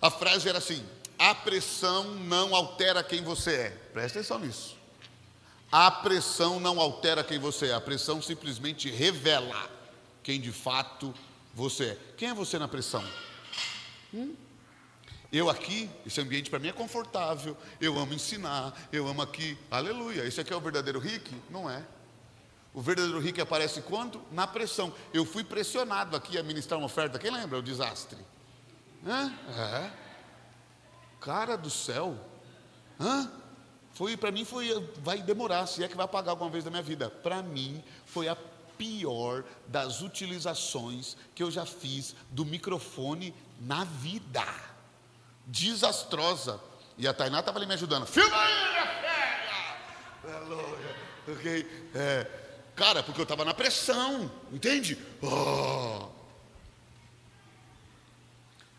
A frase era assim, a pressão não altera quem você é. Presta atenção nisso. A pressão não altera quem você é. A pressão simplesmente revela quem de fato você é. Quem é você na pressão? Eu aqui, esse ambiente para mim é confortável. Eu amo ensinar, eu amo aqui. Aleluia. Esse aqui é o verdadeiro Rick? Não é. O verdadeiro Rick aparece quando? Na pressão. Eu fui pressionado aqui a ministrar uma oferta. Quem lembra o desastre? Cara do céu. Para mim vai demorar, se é que vai apagar alguma vez da minha vida. Para mim foi a pior das utilizações que eu já fiz do microfone na vida. Desastrosa. E a Tainá estava ali me ajudando. Filma aí, minha filha! Aleluia. Ok? Cara, porque eu estava na pressão, entende?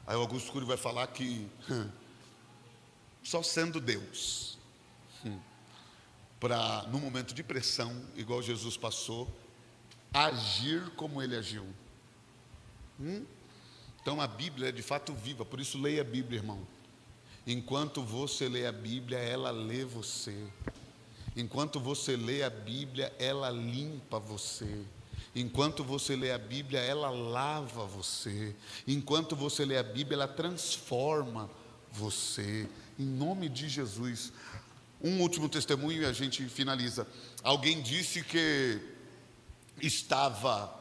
Aí o Augusto Cury vai falar que só sendo Deus, para no momento de pressão, igual Jesus passou, agir como ele agiu. Então a Bíblia é de fato viva, por isso leia a Bíblia, irmão. Enquanto você lê a Bíblia, ela lê você. Enquanto você lê a Bíblia, ela limpa você. Enquanto você lê a Bíblia, ela lava você. Enquanto você lê a Bíblia, ela transforma você. Em nome de Jesus. Um último testemunho e a gente finaliza. Alguém disse que estava...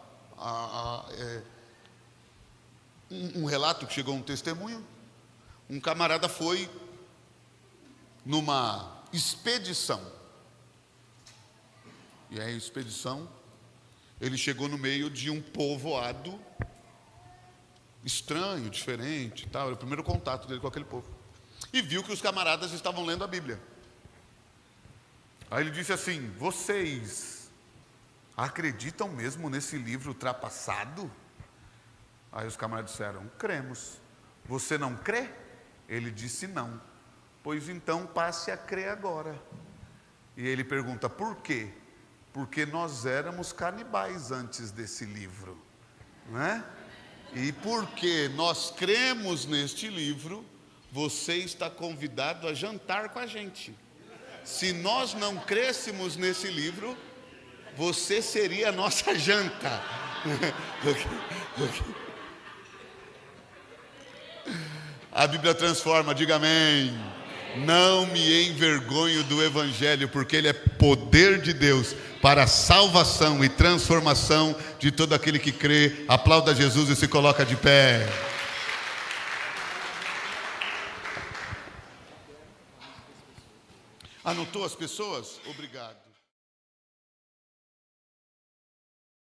um relato que chegou um testemunho. Um camarada foi numa expedição. E aí a expedição, ele chegou no meio de um povoado estranho, diferente, tal. Era o primeiro contato dele com aquele povo. E viu que os camaradas estavam lendo a Bíblia. Aí ele disse assim: vocês acreditam mesmo nesse livro ultrapassado? Aí os camaradas disseram: cremos. Você não crê? Ele disse: não. Pois então passe a crer agora. E ele pergunta: por quê? Porque nós éramos canibais antes desse livro, não é? E porque nós cremos neste livro, você está convidado a jantar com a gente. Se nós não crêssemos nesse livro, você seria a nossa janta. A Bíblia transforma, diga amém. Não me envergonho do Evangelho, porque ele é poder de Deus para a salvação e transformação de todo aquele que crê. Aplauda Jesus e se coloca de pé. Anotou as pessoas? Obrigado.